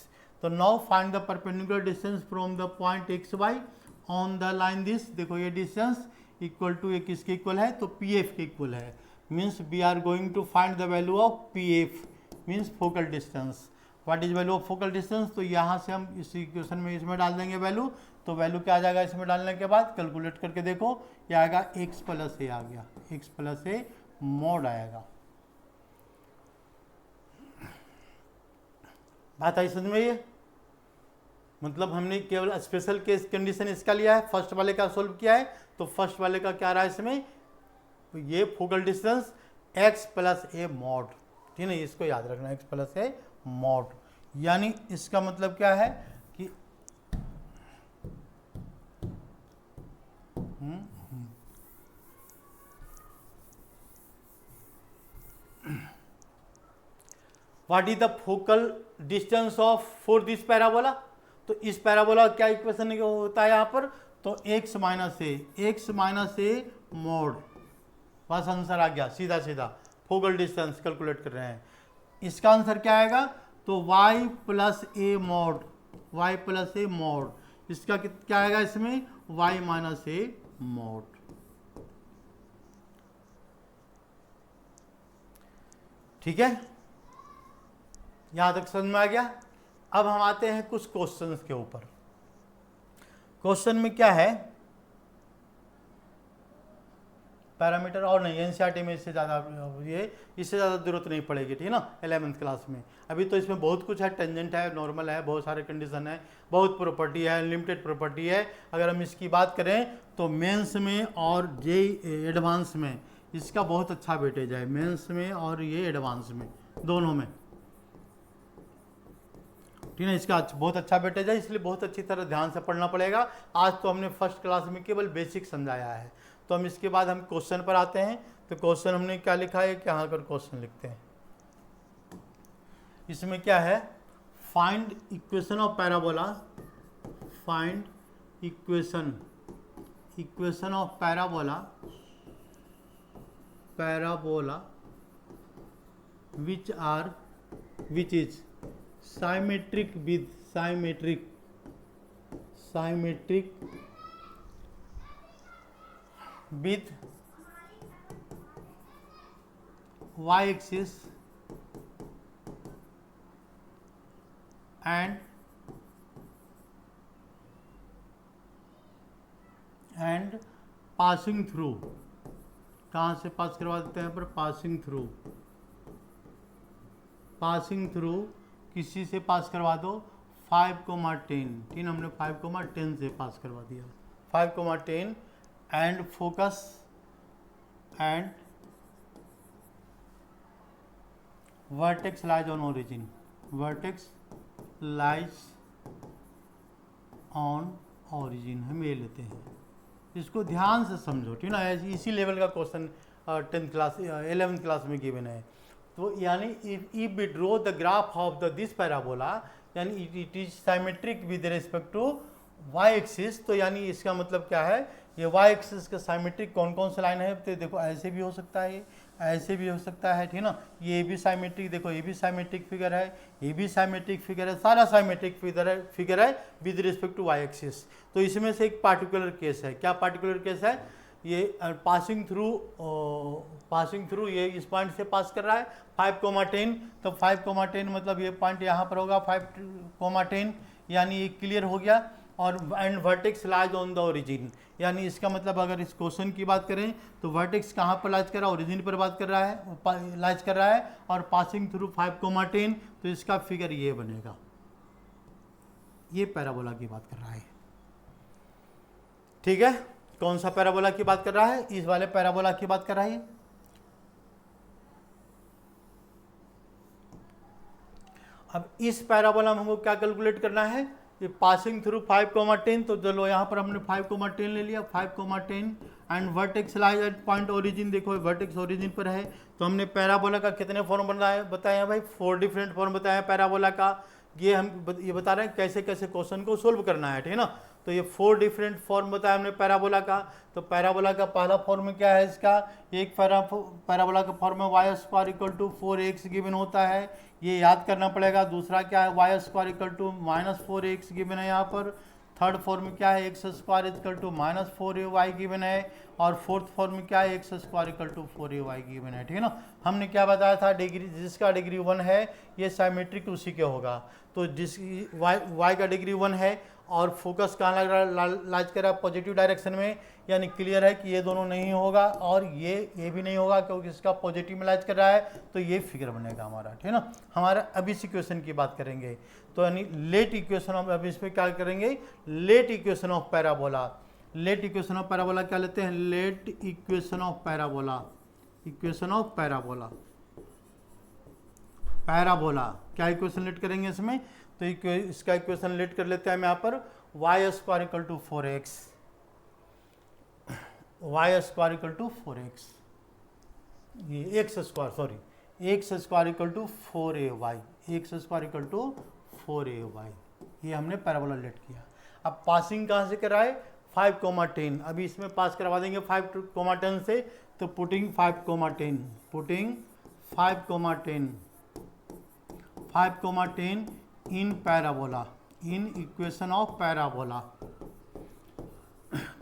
तो now find the perpendicular distance from the point x y on the line this. देखो ये distance equal to एक किसके equal है, तो PF के equal है। Means we are going to find the value of PF means focal distance. What is value of focal distance, तो यहाँ से हम इस इक्वेशन में इसमें डाल देंगे वैल्यू। तो वैल्यू क्या आ जाएगा इसमें डालने के बाद, कैलकुलेट करके देखो ये आएगा x प्लस ए आ गया, x प्लस ए मॉड आएगा। बात आई समझ में, ये मतलब हमने केवल स्पेशल केस कंडीशन इसका लिया है, फर्स्ट वाले का सोल्व किया है। तो फर्स्ट वाले का क्या रहा है इसमें, तो ये focal distance x plus A mod, ठीक है, इसको याद रखना, x प्लस ए मॉड। यानी इसका मतलब क्या है कि what is the focal distance of for this parabola. तो इस पैराबोला क्या इक्वेशन होता है यहाँ पर, तो x माइनस ए मोड, बस आंसर आ गया सीधा सीधा। फोकल डिस्टेंस कैलकुलेट कर रहे हैं, इसका आंसर क्या आएगा, तो y प्लस ए मोड, इसका क्या आएगा इसमें, y माइनस ए मोड। ठीक है, यहां तक समझ में आ गया। अब हम आते हैं कुछ क्वेश्चंस के ऊपर। क्वेश्चन में क्या है, पैरामीटर और नहीं, एनसीईआरटी में इससे ज़्यादा जरूरत नहीं पड़ेगी, ठीक है ना, 11th क्लास में। अभी तो इसमें बहुत कुछ है, टेंजेंट है, नॉर्मल है, बहुत सारे कंडीशन है, बहुत प्रॉपर्टी है, लिमिटेड प्रॉपर्टी है। अगर हम इसकी बात करें तो मेंस में और जेईई एडवांस में इसका बहुत अच्छा वेटेज है, मेंस में और ये एडवांस में, दोनों में, ठीक है। इसका बहुत अच्छा वेटेज है, इसलिए बहुत अच्छी तरह ध्यान से पढ़ना पड़ेगा। आज तो हमने फर्स्ट क्लास में केवल बेसिक समझाया है, तो हम इसके बाद हम क्वेश्चन पर आते हैं। तो क्वेश्चन हमने क्या लिखा है, क्या कर क्वेश्चन लिखते हैं। इसमें क्या है, find equation of parabola, find equation of parabola which is symmetric with y-axis and passing through, कहाँ से पास करवा देते हैं पर, पासिंग थ्रू किसी से पास करवा दो 5,10, ठीक, हमने 5,10 से पास करवा दिया, 5,10 and focus and vertex lies on origin, हम ये लेते हैं। इसको ध्यान से समझो, ठीक ना, इसी लेवल का question 10th class 11th class में गिवन है। तो यानी if we draw the graph of this parabola, यानी it is symmetric with respect to y axis, तो यानी इसका मतलब क्या है, ये वाई एक्सिस का साइमेट्रिक कौन कौन सा लाइन है, तो देखो ऐसे भी हो सकता है, ऐसे भी हो सकता है, ठीक ना, ये भी साइमेट्रिक, देखो ये भी साइमेट्रिक फिगर है, ये भी साइमेट्रिक फिगर है, सारा साइमेट्रिक फिगर है with respect to y axis. तो इसमें से एक पार्टिकुलर केस है, क्या पार्टिकुलर केस है, ये पासिंग थ्रू ये इस पॉइंट से पास कर रहा है 5,10, तो 5,10 मतलब ये पॉइंट यहाँ पर होगा 5,10, यानी ये क्लियर हो गया। और and vertex lies on the origin, यानी इसका मतलब अगर इस क्वेश्चन की बात करें तो वर्टेक्स कहाँ पर लाइज कर रहा है, ओरिजिन पर बात कर रहा है, लाइज कर रहा है, और पासिंग थ्रू 5,10, तो इसका फिगर ये बनेगा, ये पैराबोला की बात कर रहा है, ठीक है। कौन सा पैराबोला की बात कर रहा है, इस वाले पैराबोला की बात कर रहा है। अब इस पैराबोला में हमको क्या कैलकुलेट करना है, ये पासिंग थ्रू 5,10, तो चलो यहाँ पर हमने 5,10 ले लिया, 5,10 and vertex lies eight point origin, देखो वर्टेक्स ओरिजिन पर है। तो हमने पैराबोला का कितने फॉर्म बताए हैं भाई, 4 डिफरेंट फॉर्म बताए हैं पैराबोला का। ये हम ये बता रहे हैं कैसे कैसे क्वेश्चन को सोल्व करना है, ठीक है ना। तो ये 4 डिफरेंट फॉर्म बताया हमने पैराबोला का। तो पैराबोला का पहला फॉर्म क्या है, इसका एक पैराबोला का form y square equal to 4x given होता है, ये याद करना पड़ेगा। दूसरा क्या है, y square equal to -4x given है यहाँ पर। थर्ड फॉर्म क्या है, x square equal to -4ay given है। और फोर्थ फॉर्म क्या है, x square equal to 4ay given है, ठीक है ना। हमने क्या बताया था, डिग्री जिसका डिग्री 1 है ये साइमेट्रिक उसी के होगा। तो जिस y का डिग्री 1 है और फोकस कहाँ लग रहा है, लाइज कर रहा है पॉजिटिव डायरेक्शन में, यानी क्लियर है कि ये दोनों नहीं होगा और ये भी नहीं होगा क्योंकि इसका पॉजिटिव में लाइज कर रहा है, तो ये फिगर बनेगा हमारा, ठीक है ना। हमारा अभी इस इक्वेशन की बात करेंगे, तो यानी लेट इक्वेशन ऑफ, अभी इसमें क्या करेंगे, let equation of parabola. Let equation of parabola क्या लेते हैं, let equation of parabola, equation of parabola, parabola क्या इक्वेशन लेट करेंगे इसमें, तो इसका इक्वेशन लेट कर लेते हैं हम यहाँ पर, y square equal to 4x, y square equal to 4x, ये x square sorry, x square equal to 4ay, x square equal to 4ay, ये हमने पैराबोला लेट किया। अब पासिंग कहाँ से कराए, 5,10। अभी इसमें पास करवा देंगे 5,10 से, तो putting 5,10, putting 5,10 in parabola, in equation of parabola.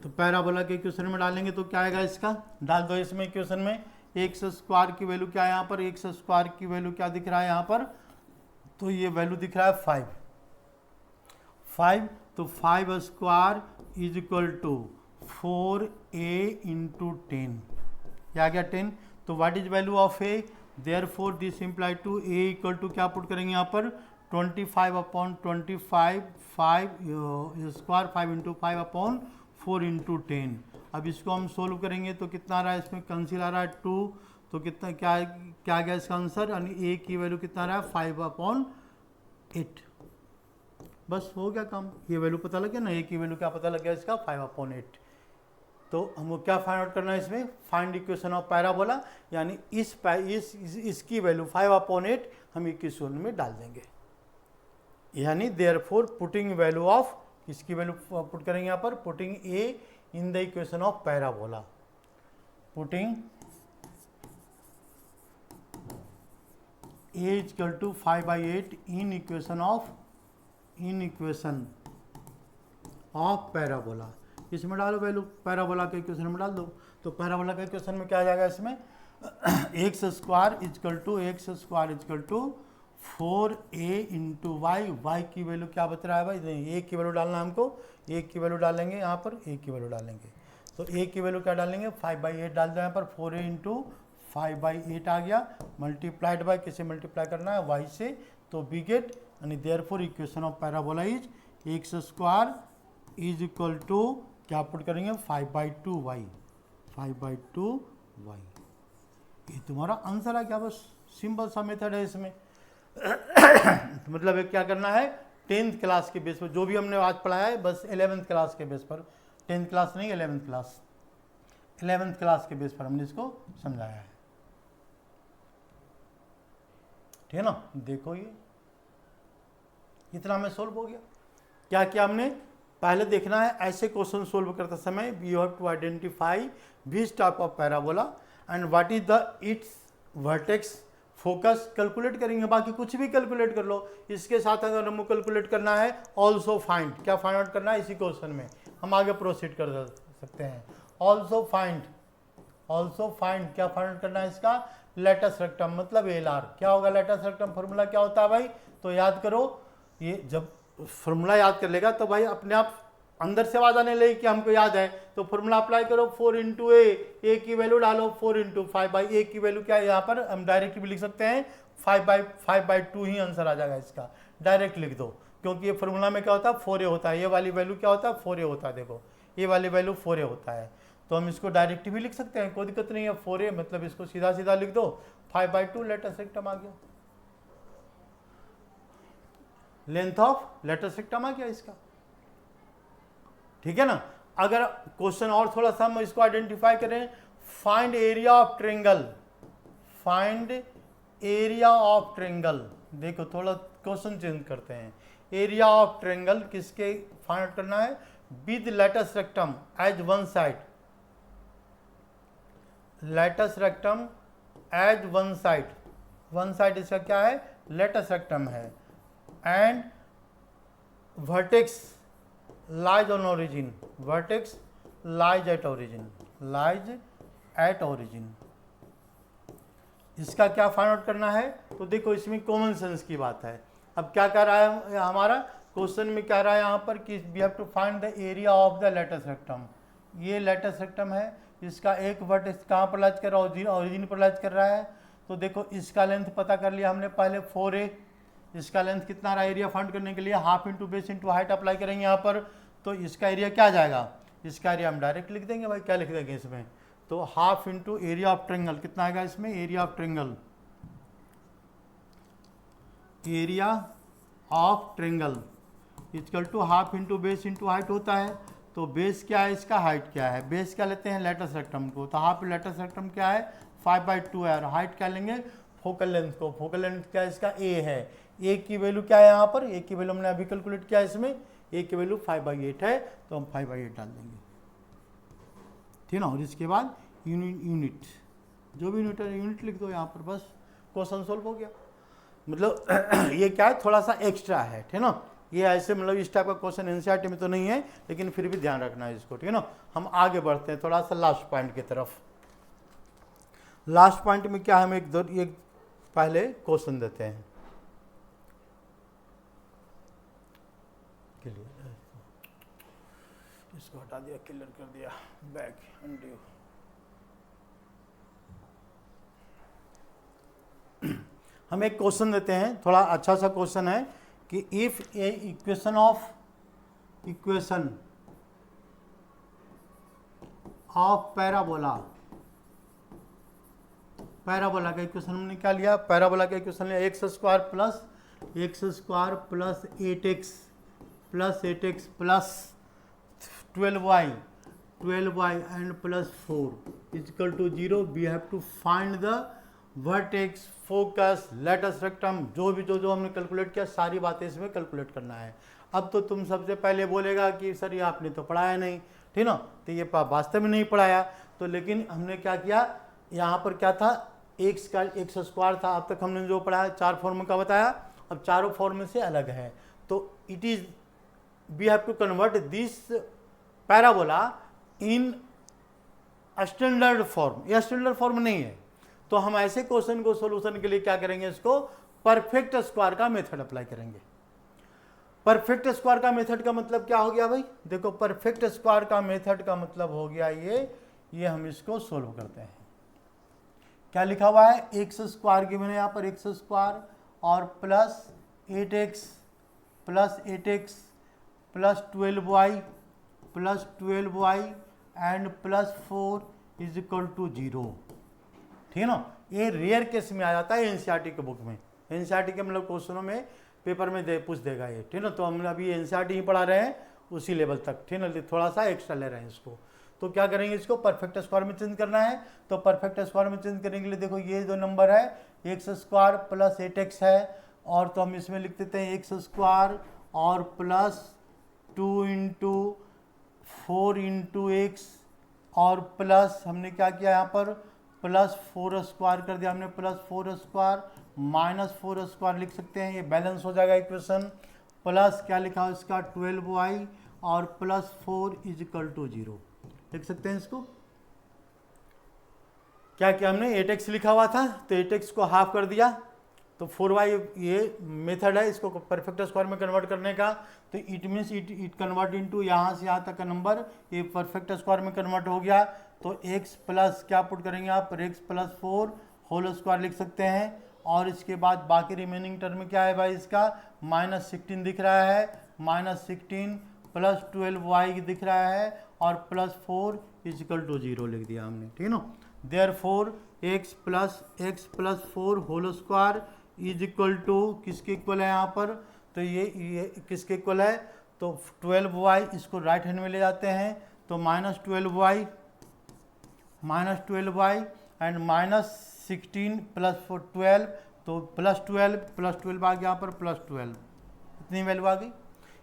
तो पैराबोला के इक्वेशन में डालेंगे तो क्या आएगा, इसका डाल दो इसमें इक्वेशन में। एक्स स्क्वायर की वैल्यू क्या है यहाँ पर, एक्स स्क्वायर की वैल्यू क्या दिख रहा है यहाँ पर, तो ये वैल्यू दिख रहा है 5। तो 5 square is equal to 4a into 10, क्या आ गया 10। तो what is value of a, therefore this imply to a equal to क्या पुट करेंगे यहाँ पर 25/25, 5 स्क्वायर 5 इंटू 5/4 इंटू 10। अब इसको हम सोल्व करेंगे तो कितना आ रहा है, इसमें कैंसिल आ रहा है 2, तो कितना क्या गया इसका आंसर, यानी a की वैल्यू कितना आ रहा है 5/8। बस हो गया काम, ये वैल्यू पता लग गया ना, a की वैल्यू क्या पता लग गया इसका 5/8। तो हमको क्या फाइंड आउट करना है इसमें, फाइंड इक्वेशन ऑफ पैराबोला, यानी इसकी वैल्यू 5/8 हम इक्वेशन में डाल देंगे। यानी देयरफॉर पुटिंग वैल्यू ऑफ, इसकी वैल्यू पुट करेंगे यहाँ पर, putting a in the equation of parabola, putting a equal to 5/8 in equation of parabola. इसमें डालो वैल्यू, पैराबोला के इक्वेशन में डाल दो। तो पैराबोला के इक्वेशन में क्या आ जाएगा इसमें, x square equal to 4a into y की वैल्यू क्या बता रहा है भाई, a की वैल्यू डालना है हमको, a की वैल्यू डालेंगे यहाँ पर, a की वैल्यू डालेंगे। तो a की वैल्यू क्या डालेंगे 5/8 डाल दो यहाँ पर, 4a इंटू 5/8 आ गया, मल्टीप्लाइड बाय, किसे मल्टीप्लाई करना है y से, तो वी गेट, यानी therefore equation of parabola is x square is equal to क्या पुट करेंगे 5/2y, 5/2y। ये तुम्हारा आंसर है क्या, बस सिंपल सा मेथड है इसमें। तो मतलब ये क्या करना है, 10th क्लास के बेस पर जो भी हमने आज पढ़ाया है, बस 11th क्लास के बेस पर, 10th क्लास नहीं 11th क्लास के बेस पर हमने इसको समझाया है, ठीक है ना। देखो ये इतना में सोल्व हो गया। क्या क्या हमने पहले देखना है, ऐसे क्वेश्चन सोल्व करते समय you have to identify which type of parabola and what is the its vertex focus, calculate करेंगे, बाकी कुछ भी कैलकुलेट कर लो। इसके साथ अगर हमको कैलकुलेट करना है ऑल्सो फाइंड, क्या फाइंड आउट करना है इसी क्वेश्चन में, हम आगे प्रोसीड कर सकते हैं। ऑल्सो फाइंड क्या फाइंड आउट करना है इसका, लेटेस्ट रेक्टम मतलब LR। क्या होगा लेटेस्ट रेक्टम, फॉर्मूला क्या होता है भाई, तो याद करो, ये जब फॉर्मूला याद कर लेगा तो भाई अपने आप अंदर से आवाज आने लगी कि हमको याद है, तो फॉर्मूला अप्लाई करो, 4 इंटू ए की वैल्यू डालो, 4 इंटू 5/a की वैल्यू क्या है, यहाँ पर हम डायरेक्ट भी लिख सकते हैं 5/2 ही आंसर आ जाएगा इसका, डायरेक्ट लिख दो, क्योंकि ये फॉर्मूला में क्या होता है 4a होता है, ये वाली वैल्यू क्या होता है 4a होता है, देखो ये वाली वैल्यू 4a होता है, तो हम इसको डायरेक्ट भी लिख सकते हैं, कोई दिक्कत नहीं है। 4a मतलब इसको सीधा सीधा लिख दो, 5/2 लेटेस्ट रेक्टम आ गया, लेंथ ऑफ लेटेस्ट रेक्टम आ गया इसका, ठीक है ना। अगर क्वेश्चन और थोड़ा सा हम इसको आइडेंटिफाई करें, फाइंड एरिया ऑफ ट्रेंगल, देखो थोड़ा क्वेश्चन चेंज करते हैं, एरिया ऑफ ट्रेंगल किसके फाइंड आउट करना है, with latus rectum as one side, latus rectum as one side इसका क्या है लेटेस्ट रेक्टम है, and vertex lies on origin, vertex lies at origin, इसका क्या फाइंड आउट करना है। तो देखो इसमें कॉमन सेंस की बात है। अब क्या कह रहा है हमारा क्वेश्चन में, कह रहा है यहाँ पर कि we have to find the area of the latus rectum, ये लेटेस्ट रेक्टम है, इसका एक वर्टेक्स कहाँ पर लाइज कर रहा है, ओरिजिन पर लाइज कर रहा है। तो देखो इसका लेंथ पता कर लिया हमने पहले 4a, इसका लेंथ कितना रहा, एरिया फाइंड करने के लिए half into base into height apply करेंगे यहाँ पर, तो इसका एरिया क्या आ जाएगा, इसका एरिया हम डायरेक्ट लिख देंगे भाई, क्या लिख देंगे इसमें, तो half into area of triangle कितना आएगा इसमें, area of triangle equal to half into base into height होता है। तो बेस क्या है इसका, हाइट क्या है, बेस क्या लेते हैं लेटेस्ट रेक्टम को, तो हाफ लेटेस्ट रेक्टम क्या है 5/2 है, और हाइट क्या लेंगे फोकल लेंथ को, फोकल लेंथ क्या है इसका a है, ए की वैल्यू क्या है यहाँ पर, ए की वैल्यू हमने अभी कैलकुलेट किया इसमें, ए की वैल्यू 5/8 है, तो हम 5/8 डाल देंगे, ठीक ना। और इसके बाद यूनिट जो भी यूनिट है यूनिट लिख दो यहाँ पर, बस क्वेश्चन सोल्व हो गया। मतलब ये क्या है, थोड़ा सा एक्स्ट्रा है, ठीक ना। ये ऐसे मतलब इस टाइप का क्वेश्चन एनसीईआरटी में तो नहीं है, लेकिन फिर भी ध्यान रखना है इसको, ठीक है ना। हम आगे बढ़ते हैं थोड़ा सा लास्ट पॉइंट की तरफ। लास्ट पॉइंट में क्या, हम एक पहले क्वेश्चन देते हैं। क्लियर, इसको हटा दिया, क्लियर कर दिया, बैक अनड्यू। हम एक क्वेश्चन देते हैं, थोड़ा अच्छा सा क्वेश्चन है कि if a equation of parabola का इक्वेशन हमने क्या लिया, पैराबोला का इक्वेशन लिया x² plus 8x plus 12y and plus 4 equal to 0। We have to find the vertex, focus, latus rectum, जो हमने कैलकुलेट किया सारी बातें इसमें कैलकुलेट करना है। अब तो तुम सबसे पहले बोलेगा कि सर ये आपने तो पढ़ाया नहीं, ठीक ना, तो ये वास्तव में नहीं पढ़ाया। तो लेकिन हमने क्या किया, यहाँ पर क्या था, x² था, अब तक हमने जो पढ़ाया 4 फॉर्म का बताया, अब चारों फॉर्म से अलग है। तो it is we have to convert this parabola in standard form. यह स्टैंडर्ड फॉर्म नहीं है, तो हम ऐसे क्वेश्चन को सोल्यूशन के लिए क्या करेंगे, इसको परफेक्ट स्क्वायर का मेथड अप्लाई करेंगे। परफेक्ट स्क्वायर का मेथड का मतलब क्या हो गया भाई, देखो परफेक्ट स्क्वायर का मेथड का मतलब हो गया ये हम इसको सोल्व करते हैं। क्या लिखा हुआ है, x² की मैंने यहाँ पर x² और plus 8x plus 12y and plus 4 is equal to 0, ठीक है ना। ये रेयर केस में आ जाता है एनसीईआरटी के बुक में, एनसीईआरटी के मतलब क्वेश्चनों में पेपर में पूछ देगा ये, ठीक ना। तो हम अभी एनसीईआरटी ही पढ़ा रहे हैं उसी लेवल तक, ठीक ना, थोड़ा सा एक्स्ट्रा ले रहे हैं इसको। तो क्या करेंगे, इसको परफेक्ट स्क्वायर में चेंज करना है। तो परफेक्ट स्क्वायर में चेंज करने के लिए देखो ये जो नंबर है x² प्लस 8x है, और तो हम इसमें लिख देते हैं x² और प्लस 2 इंटू 4 इंटू x और प्लस हमने क्या किया यहाँ पर प्लस 4² कर दिया हमने, प्लस 4² माइनस 4² लिख सकते हैं, ये बैलेंस हो जाएगा इक्वेशन। प्लस क्या लिखा है इसका 12y और प्लस 4 इज इक्वल टू 0 लिख सकते हैं इसको। क्या किया हमने, 8x लिखा हुआ था तो 8x को हाफ कर दिया, तो 4y ये मेथड है इसको परफेक्ट स्क्वायर में कन्वर्ट करने का। तो it means it convert into यहाँ से यहाँ तक का नंबर ये परफेक्ट स्क्वायर में कन्वर्ट हो गया। तो x प्लस क्या पुट करेंगे आप, x प्लस 4 होल स्क्वायर लिख सकते हैं। और इसके बाद बाकी रिमेनिंग टर्म क्या है भाई, इसका -16 दिख रहा है, -16 प्लस 12y दिख रहा है और प्लस 4 इज इक्वल टू 0 लिख दिया हमने, ठीक है ना। Therefore x plus 4 whole square is equal to किसके इक्वल है यहाँ पर, तो ये किसके इक्वल है, तो 12y, इसको राइट हैंड में ले जाते हैं तो -12y एंड -16 प्लस 12, तो प्लस 12 आ गया यहाँ पर प्लस 12, इतनी वैल्यू आ गई।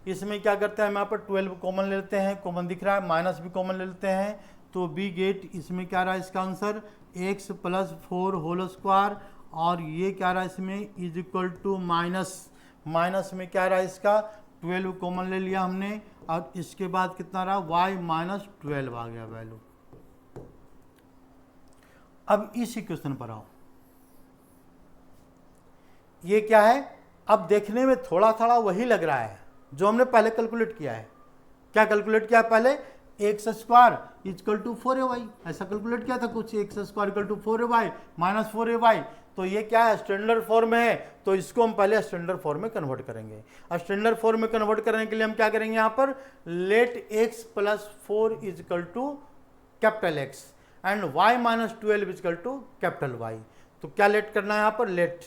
इसमें क्या करते हैं हम यहाँ पर 12 कॉमन ले लेते हैं, कॉमन दिख रहा है, माइनस भी कॉमन ले लेते हैं, तो बी गेट इसमें क्या रहा है इसका answer x plus 4 whole square, और ये क्या रहा है इसमें इज इक्वल टू माइनस में क्या रहा है इसका 12 कॉमन ले लिया हमने, और इसके बाद कितना रहा y माइनस 12 आ गया वैल्यू। अब इस इक्वेशन पर आओ, ये क्या है, अब देखने में थोड़ा थोड़ा वही लग रहा है जो हमने पहले कैलकुलेट किया है। क्या कैलकुलेट किया पहले, x² इक्वल टू 4ay, ऐसा कैलकुलेट किया था कुछ, x² equal to 4ay minus 4ay। तो ये क्या है, स्टैंडर्ड फॉर्म है, तो इसको हम पहले स्टैंडर्ड फॉर्म में कन्वर्ट करेंगे। स्टैंडर्ड फॉर्म में कन्वर्ट करने के लिए हम क्या करेंगे, यहाँ पर let x plus 4 is equal to capital X and y minus 12 is equal to capital Y। तो क्या लेट करना है यहाँ पर, let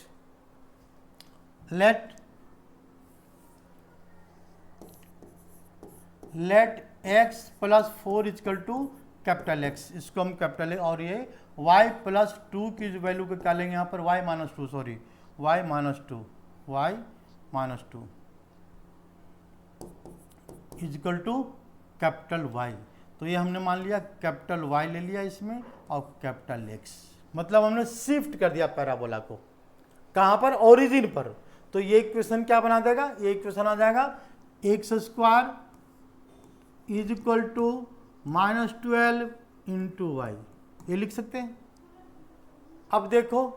x plus 4 is equal to capital X, इसको हम कैपिटल और ये y प्लस 2 की वैल्यू को क्या लेंगे यहाँ पर y minus 2 y minus 2 is equal to capital Y. तो ये हमने मान लिया कैपिटल वाई ले लिया इसमें और कैपिटल एक्स, मतलब हमने शिफ्ट कर दिया पैराबोला को कहाँ पर, ओरिजिन पर। तो ये इक्वेशन क्या बना देगा, ये इक्वेशन आ जाएगा x square is equal to minus 12 into y, ये लिख सकते हैं। अब देखो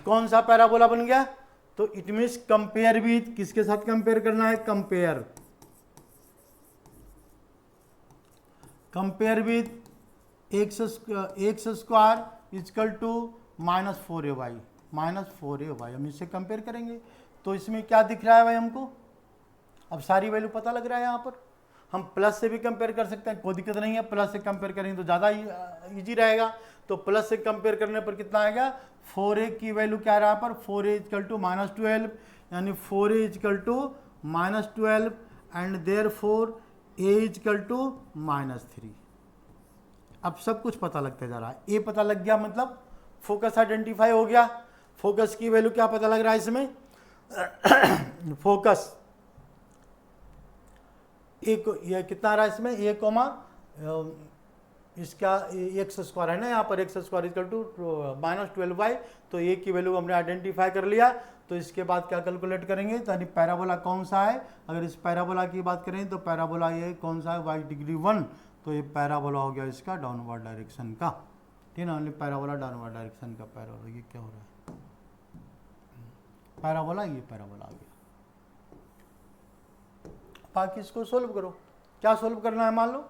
कौन सा पैराबोला बन गया, तो इट मीन्स कंपेयर विथ, किसके साथ कंपेयर करना है, compare with x square is equal to minus 4ay, हम इससे कंपेयर करेंगे। तो इसमें क्या दिख रहा है भाई हमको, अब सारी वैल्यू पता लग रहा है। यहाँ पर हम प्लस से भी कंपेयर कर सकते हैं, कोई दिक्कत नहीं है, प्लस से कंपेयर करेंगे तो ज़्यादा ईजी रहेगा। तो प्लस से कंपेयर करने पर कितना आएगा, 4a की वैल्यू क्या है यहाँ पर, 4a इजकल टू माइनस 12, यानी 4a is equal to minus 12 and therefore a is equal to minus 3। अब सब कुछ पता लगता जा रहा है, a पता लग गया मतलब फोकस आइडेंटिफाई हो गया। फोकस की वैल्यू क्या पता लग रहा है इसमें फोकस ये कितना आ रहा है इसमें, ए कोमा इसका एक्स स्क्वायर है ना, यहाँ पर x square equal to minus 12y। तो ए की वैल्यू हमने आइडेंटिफाई कर लिया। तो इसके बाद क्या कैलकुलेट करेंगे, तो यानी पैराबोला कौन सा है, अगर इस पैराबोला की बात करें तो पैराबोला ये कौन सा है, y डिग्री 1। तो ये पैराबोला हो गया इसका डाउनवर्ड डायरेक्शन का, ठीक है ना, पैराबोला डाउनवर्ड डायरेक्शन का पैराबोला। ये क्या हो रहा है, पैराबोला, ये पैराबोला आ गया। बाकी इसको सोल्व करो, क्या सोल्व करना है, मान लो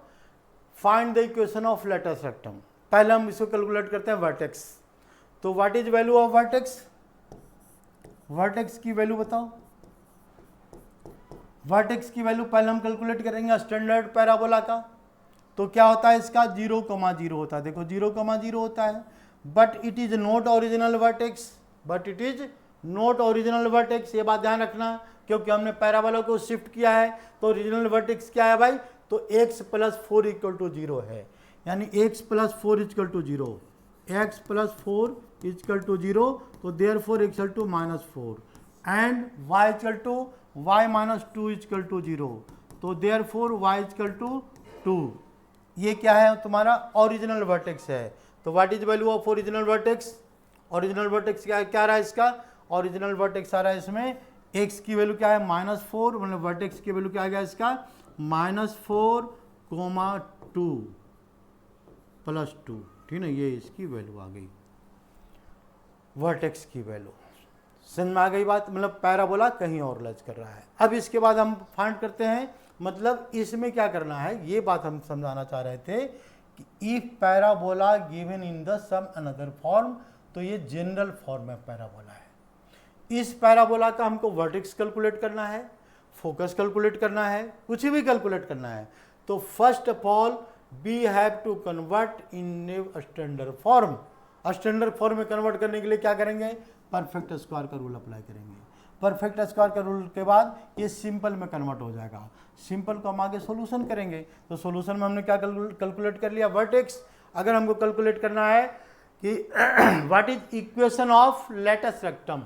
find the equation of latus rectum. पहले हम इसको कैलकुलेट करते हैं वर्टेक्स। तो what is value of vertex, vertex की वैल्यू बताओ। वर्टेक्स की वैल्यू पहले हम कैलकुलेट करेंगे स्टैंडर्ड पैराबोला का। तो क्या होता है इसका 0,0 होता है, देखो 0,0 होता है, but it is not original vertex, but it is not original vertex. ये बात ध्यान रखना, क्योंकि हमने पैराबोला को शिफ्ट किया है। तो ओरिजिनल वर्टेक्स क्या है भाई, तो x प्लस 4 इक्वल टू 0 है, यानी x plus 4 equal to 0, x plus 4 equal to 0। तो therefore equal to minus 4 and y equal to y minus 2 equal to 0। तो देयरफॉर y इक्वल टू 2। ये क्या है तुम्हारा ओरिजिनल वर्टेक्स है। तो what is value of original vertex, original vertex क्या रहा है इसका, ओरिजिनल वर्टेक्स आ रहा है इसमेहै x की वैल्यू क्या है माइनस 4, मतलब वर्टेक्स की वैल्यू क्या आ गया इसका -4,2 प्लस 2, ठीक है, ये इसकी वैल्यू आ गई वर्टेक्स की वैल्यू। समझ में आ गई बात, मतलब पैराबोला कहीं और लच कर रहा है। अब इसके बाद हम फाइंड करते हैं, मतलब इसमें क्या करना है, ये बात हम समझाना चाह रहे थे कि if parabola given in the some another form, तो ये जनरल फॉर्म में पैराबोला है। इस पैराबोला का हमको वर्टेक्स कैलकुलेट करना है, फोकस कैलकुलेट करना है, कुछ भी कैलकुलेट करना है। तो first of all we have to convert in standard form. Standard form में कन्वर्ट करने के लिए क्या करेंगे, परफेक्ट स्क्वायर का रूल अप्लाई करेंगे। परफेक्ट स्क्वायर का रूल के बाद ये सिंपल में कन्वर्ट हो जाएगा। सिंपल को हम आगे सोल्यूशन करेंगे। तो सोल्यूशन में हमने क्या कैलकुलेट कर लिया, वर्टेक्स। अगर हमको कैलकुलेट करना है कि what is equation of latus rectum,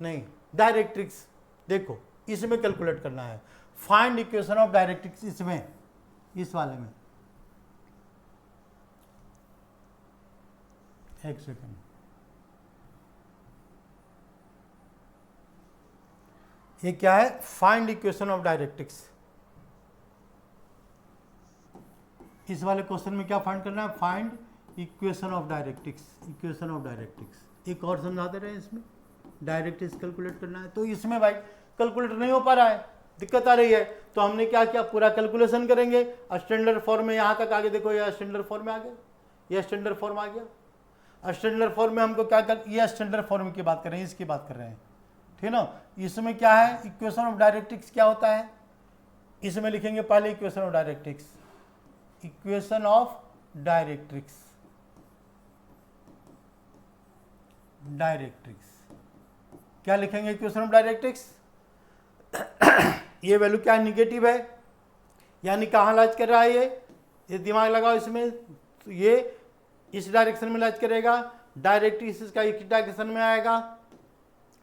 नहीं डायरेक्ट्रिक्स, देखो इसमें कैलकुलेट करना है, फाइंड इक्वेशन ऑफ डायरेक्ट्रिक्स इसमें, इस वाले में। एक सेकंड, ये क्या है, फाइंड इक्वेशन ऑफ डायरेक्ट्रिक्स। इस वाले क्वेश्चन में क्या फाइंड करना है, find equation of directrix, equation of directrix. एक और समझाते रहे, इसमें डायरेक्ट्रिक्स कैलकुलेट करना है। तो इसमें भाई कैलकुलेट नहीं हो पा रहा है, दिक्कत आ रही है। तो हमने क्या किया, पूरा कैलकुलेशन करेंगे स्टैंडर्ड फॉर्म में। यहाँ तक आगे देखो, ये स्टैंडर्ड फॉर्म में आ गया, ये स्टैंडर्ड फॉर्म आ गया। स्टैंडर्ड फॉर्म में हमको क्या कर, ये स्टैंडर्ड फॉर्म की बात कर रहे हैं, इसकी बात कर रहे हैं, ठीक ना। इसमें क्या है, इक्वेशन ऑफ डायरेक्ट्रिक्स क्या होता है, इसमें लिखेंगे पहले equation of directrix, equation of directrix, directrix क्या लिखेंगे, इक्वेशन ऑफ डायरेक्ट्रिक्स। ये वैल्यू क्या निगेटिव है, यानी कहाँ लाइज कर रहा है, ये दिमाग लगाओ इसमें। तो ये इस डायरेक्शन में लाइज करेगा, डायरेक्ट्रिक्स इसका इस डायरेक्शन में आएगा,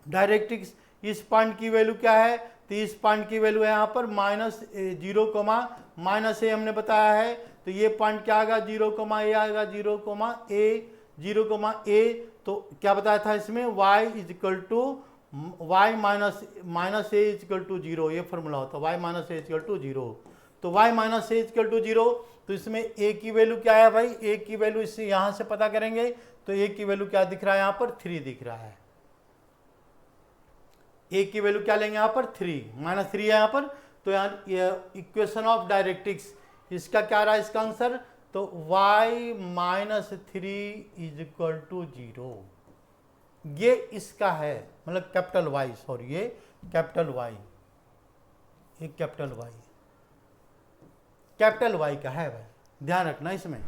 डायरेक्ट्रिक्स इस पॉइंट की वैल्यू क्या है, तो इस पॉइंट की वैल्यू है यहाँ पर -0, -a हमने बताया है। तो ये पॉइंट क्या आएगा, 0, a आएगा, 0, a, तो क्या बताया था इसमें, y = y माइनस a = 0, ये फॉर्मूला होता है, y - a = 0। तो y - a = 0, तो इसमें a की वैल्यू क्या है भाई, a की वैल्यू इससे यहाँ से पता करेंगे, तो a की वैल्यू क्या दिख रहा है यहाँ पर, 3 दिख रहा है। a की वैल्यू क्या लेंगे यहाँ पर, 3 -3 है यहाँ पर। तो यहाँ इक्वेशन ऑफ डायरेक्ट्रिक्स, इसका क्या रहा इसका आंसर, तो y - 3 = 0, ये इसका है, मतलब कैपिटल Y, सॉरी ये कैपिटल Y, ये कैपिटल Y का है भाई, ध्यान रखना इसमें।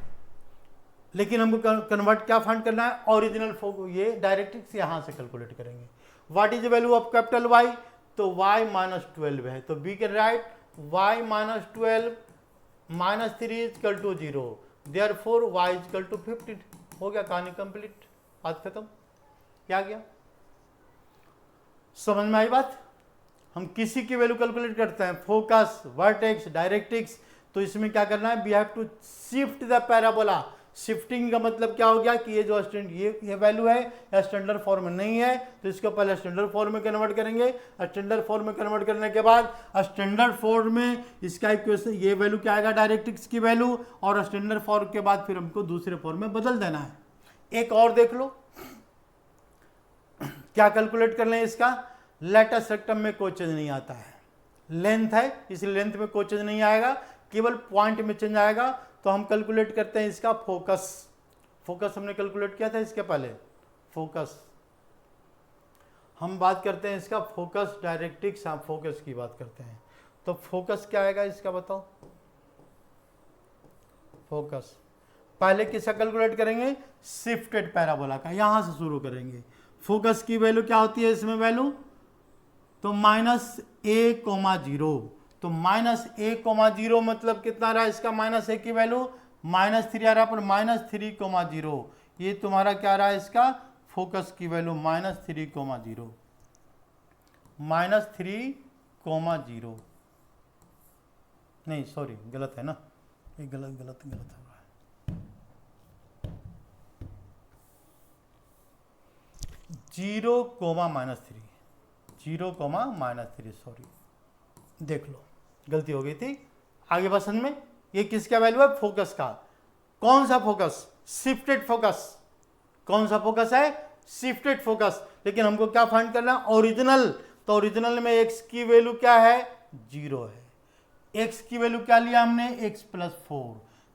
लेकिन हमको कन्वर्ट क्या फाइंड करना है, ओरिजिनल, ये डायरेक्ट्रिक्स यहाँ से कैलकुलेट करेंगे। What is the value of capital Y, तो y - 12 है, तो we can write y - 12 -3 = 0, therefore y = 15। हो गया, कहानी कंप्लीट, बात खत्म। क्या गया, समझ में आई बात। हम किसी की वैल्यू कैलकुलेट करते हैं, फोकस, वर्टेक्स, डायरेक्ट्रिक्स, तो इसमें क्या करना है, we have to shift the parabola. Shifting का मतलब क्या हो गया कि ये जो ये वैल्यू है स्टैंडर्ड फॉर्म में नहीं है, तो इसको पहले स्टैंडर्ड फॉर्म में कन्वर्ट करेंगे। स्टैंडर्ड फॉर्म में कन्वर्ट करने के बाद स्टैंडर्ड फॉर्म में इसका इक्वेशन, ये वैल्यू क्या आएगा डायरेक्ट्रिक्स की वैल्यू, और स्टैंडर्ड फॉर्म के बाद फिर हमको दूसरे फॉर्म में बदल देना है। एक और देख लो, क्या कैलकुलेट कर लें इसका, लेटस रेक्टम में कोई चेंज नहीं आता है, लेंथ है इसलिए लेंथ में कोई चेंज नहीं आएगा, केवल पॉइंट में चेंज आएगा। तो हम कैलकुलेट करते हैं इसका फोकस। फोकस हमने कैलकुलेट किया था इसके पहले, फोकस हम बात करते हैं इसका, फोकस डायरेक्ट्रिक्स, हम फोकस की बात करते हैं। तो फोकस क्या आएगा इसका बताओ, फोकस पहले किसका कैलकुलेट करेंगे, शिफ्टेड पैराबोला का, यहां से शुरू करेंगे। फोकस की वैल्यू क्या होती है इसमें वैल्यू, तो -a, 0, तो -a, 0 मतलब कितना रहा इसका, -a की वैल्यू -3 आ रहा पर -3, 0, ये तुम्हारा क्या रहा इसका फोकस की वैल्यू -3, 0, -3, 0, नहीं सॉरी गलत है ना, ये गलत हो रहा है, 0, -3, 0, -3, सॉरी देख लो गलती हो गई थी। आगे बसन में ये किसका वैल्यू है, फोकस का। कौन सा फोकस, शिफ्टेड फोकस। कौन सा फोकस है, शिफ्टेड फोकस। लेकिन हमको क्या फाइंड करना है, ओरिजिनल। तो ओरिजिनल में x की वैल्यू क्या है, 0 है। x की वैल्यू क्या लिया हमने, x + 4,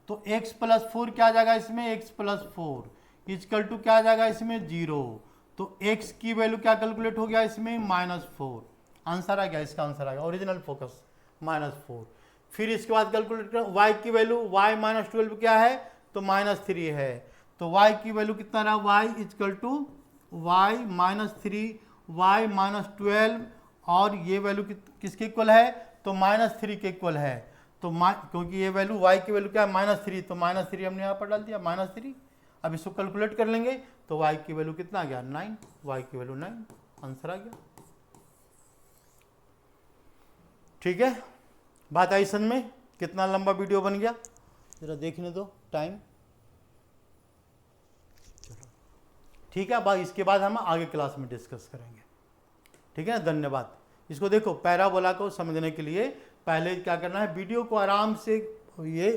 तो x + 4 क्या आ जाएगा इसमें, x + 4 इक्वल टू क्या आ जाएगा इसमें 0। तो x की वैल्यू क्या कैलकुलेट हो गया इसमें, -4। आंसर आ गया, इसका आंसर आ गया ओरिजिनल फोकस -4। फिर इसके बाद कैलकुलेट करें y की वैल्यू, y - 12 क्या है, तो -3 है। तो y की वैल्यू कितना रहा, y = y -3, y - 12, और ये वैल्यू किसके इक्वल है, तो -3 के इक्वल है। तो क्योंकि ये वैल्यू y की वैल्यू क्या है, -3, तो -3 हमने यहाँ पर डाल दिया, -3। अब इसको कैलकुलेट कर लेंगे तो y की वैल्यू कितना आ गया, 9, y की वैल्यू 9, आंसर आ गया। ठीक है, बात आई समझ में। कितना लंबा वीडियो बन गया जरा देखने दो टाइम। चलो ठीक है, इसके बाद हम आगे क्लास में डिस्कस करेंगे। ठीक है ना, धन्यवाद। इसको देखो, पैराबोला को समझने के लिए पहले क्या करना है, वीडियो को आराम से ये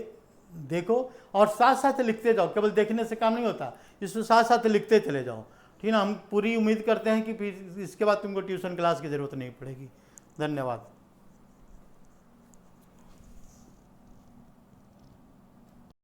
देखो और साथ साथ लिखते जाओ। केवल देखने से काम नहीं होता, इसको साथ साथ लिखते चले जाओ। ठीक है ना, हम पूरी उम्मीद करते हैं कि फिर इसके बाद तुमको ट्यूशन क्लास की ज़रूरत नहीं पड़ेगी। धन्यवाद।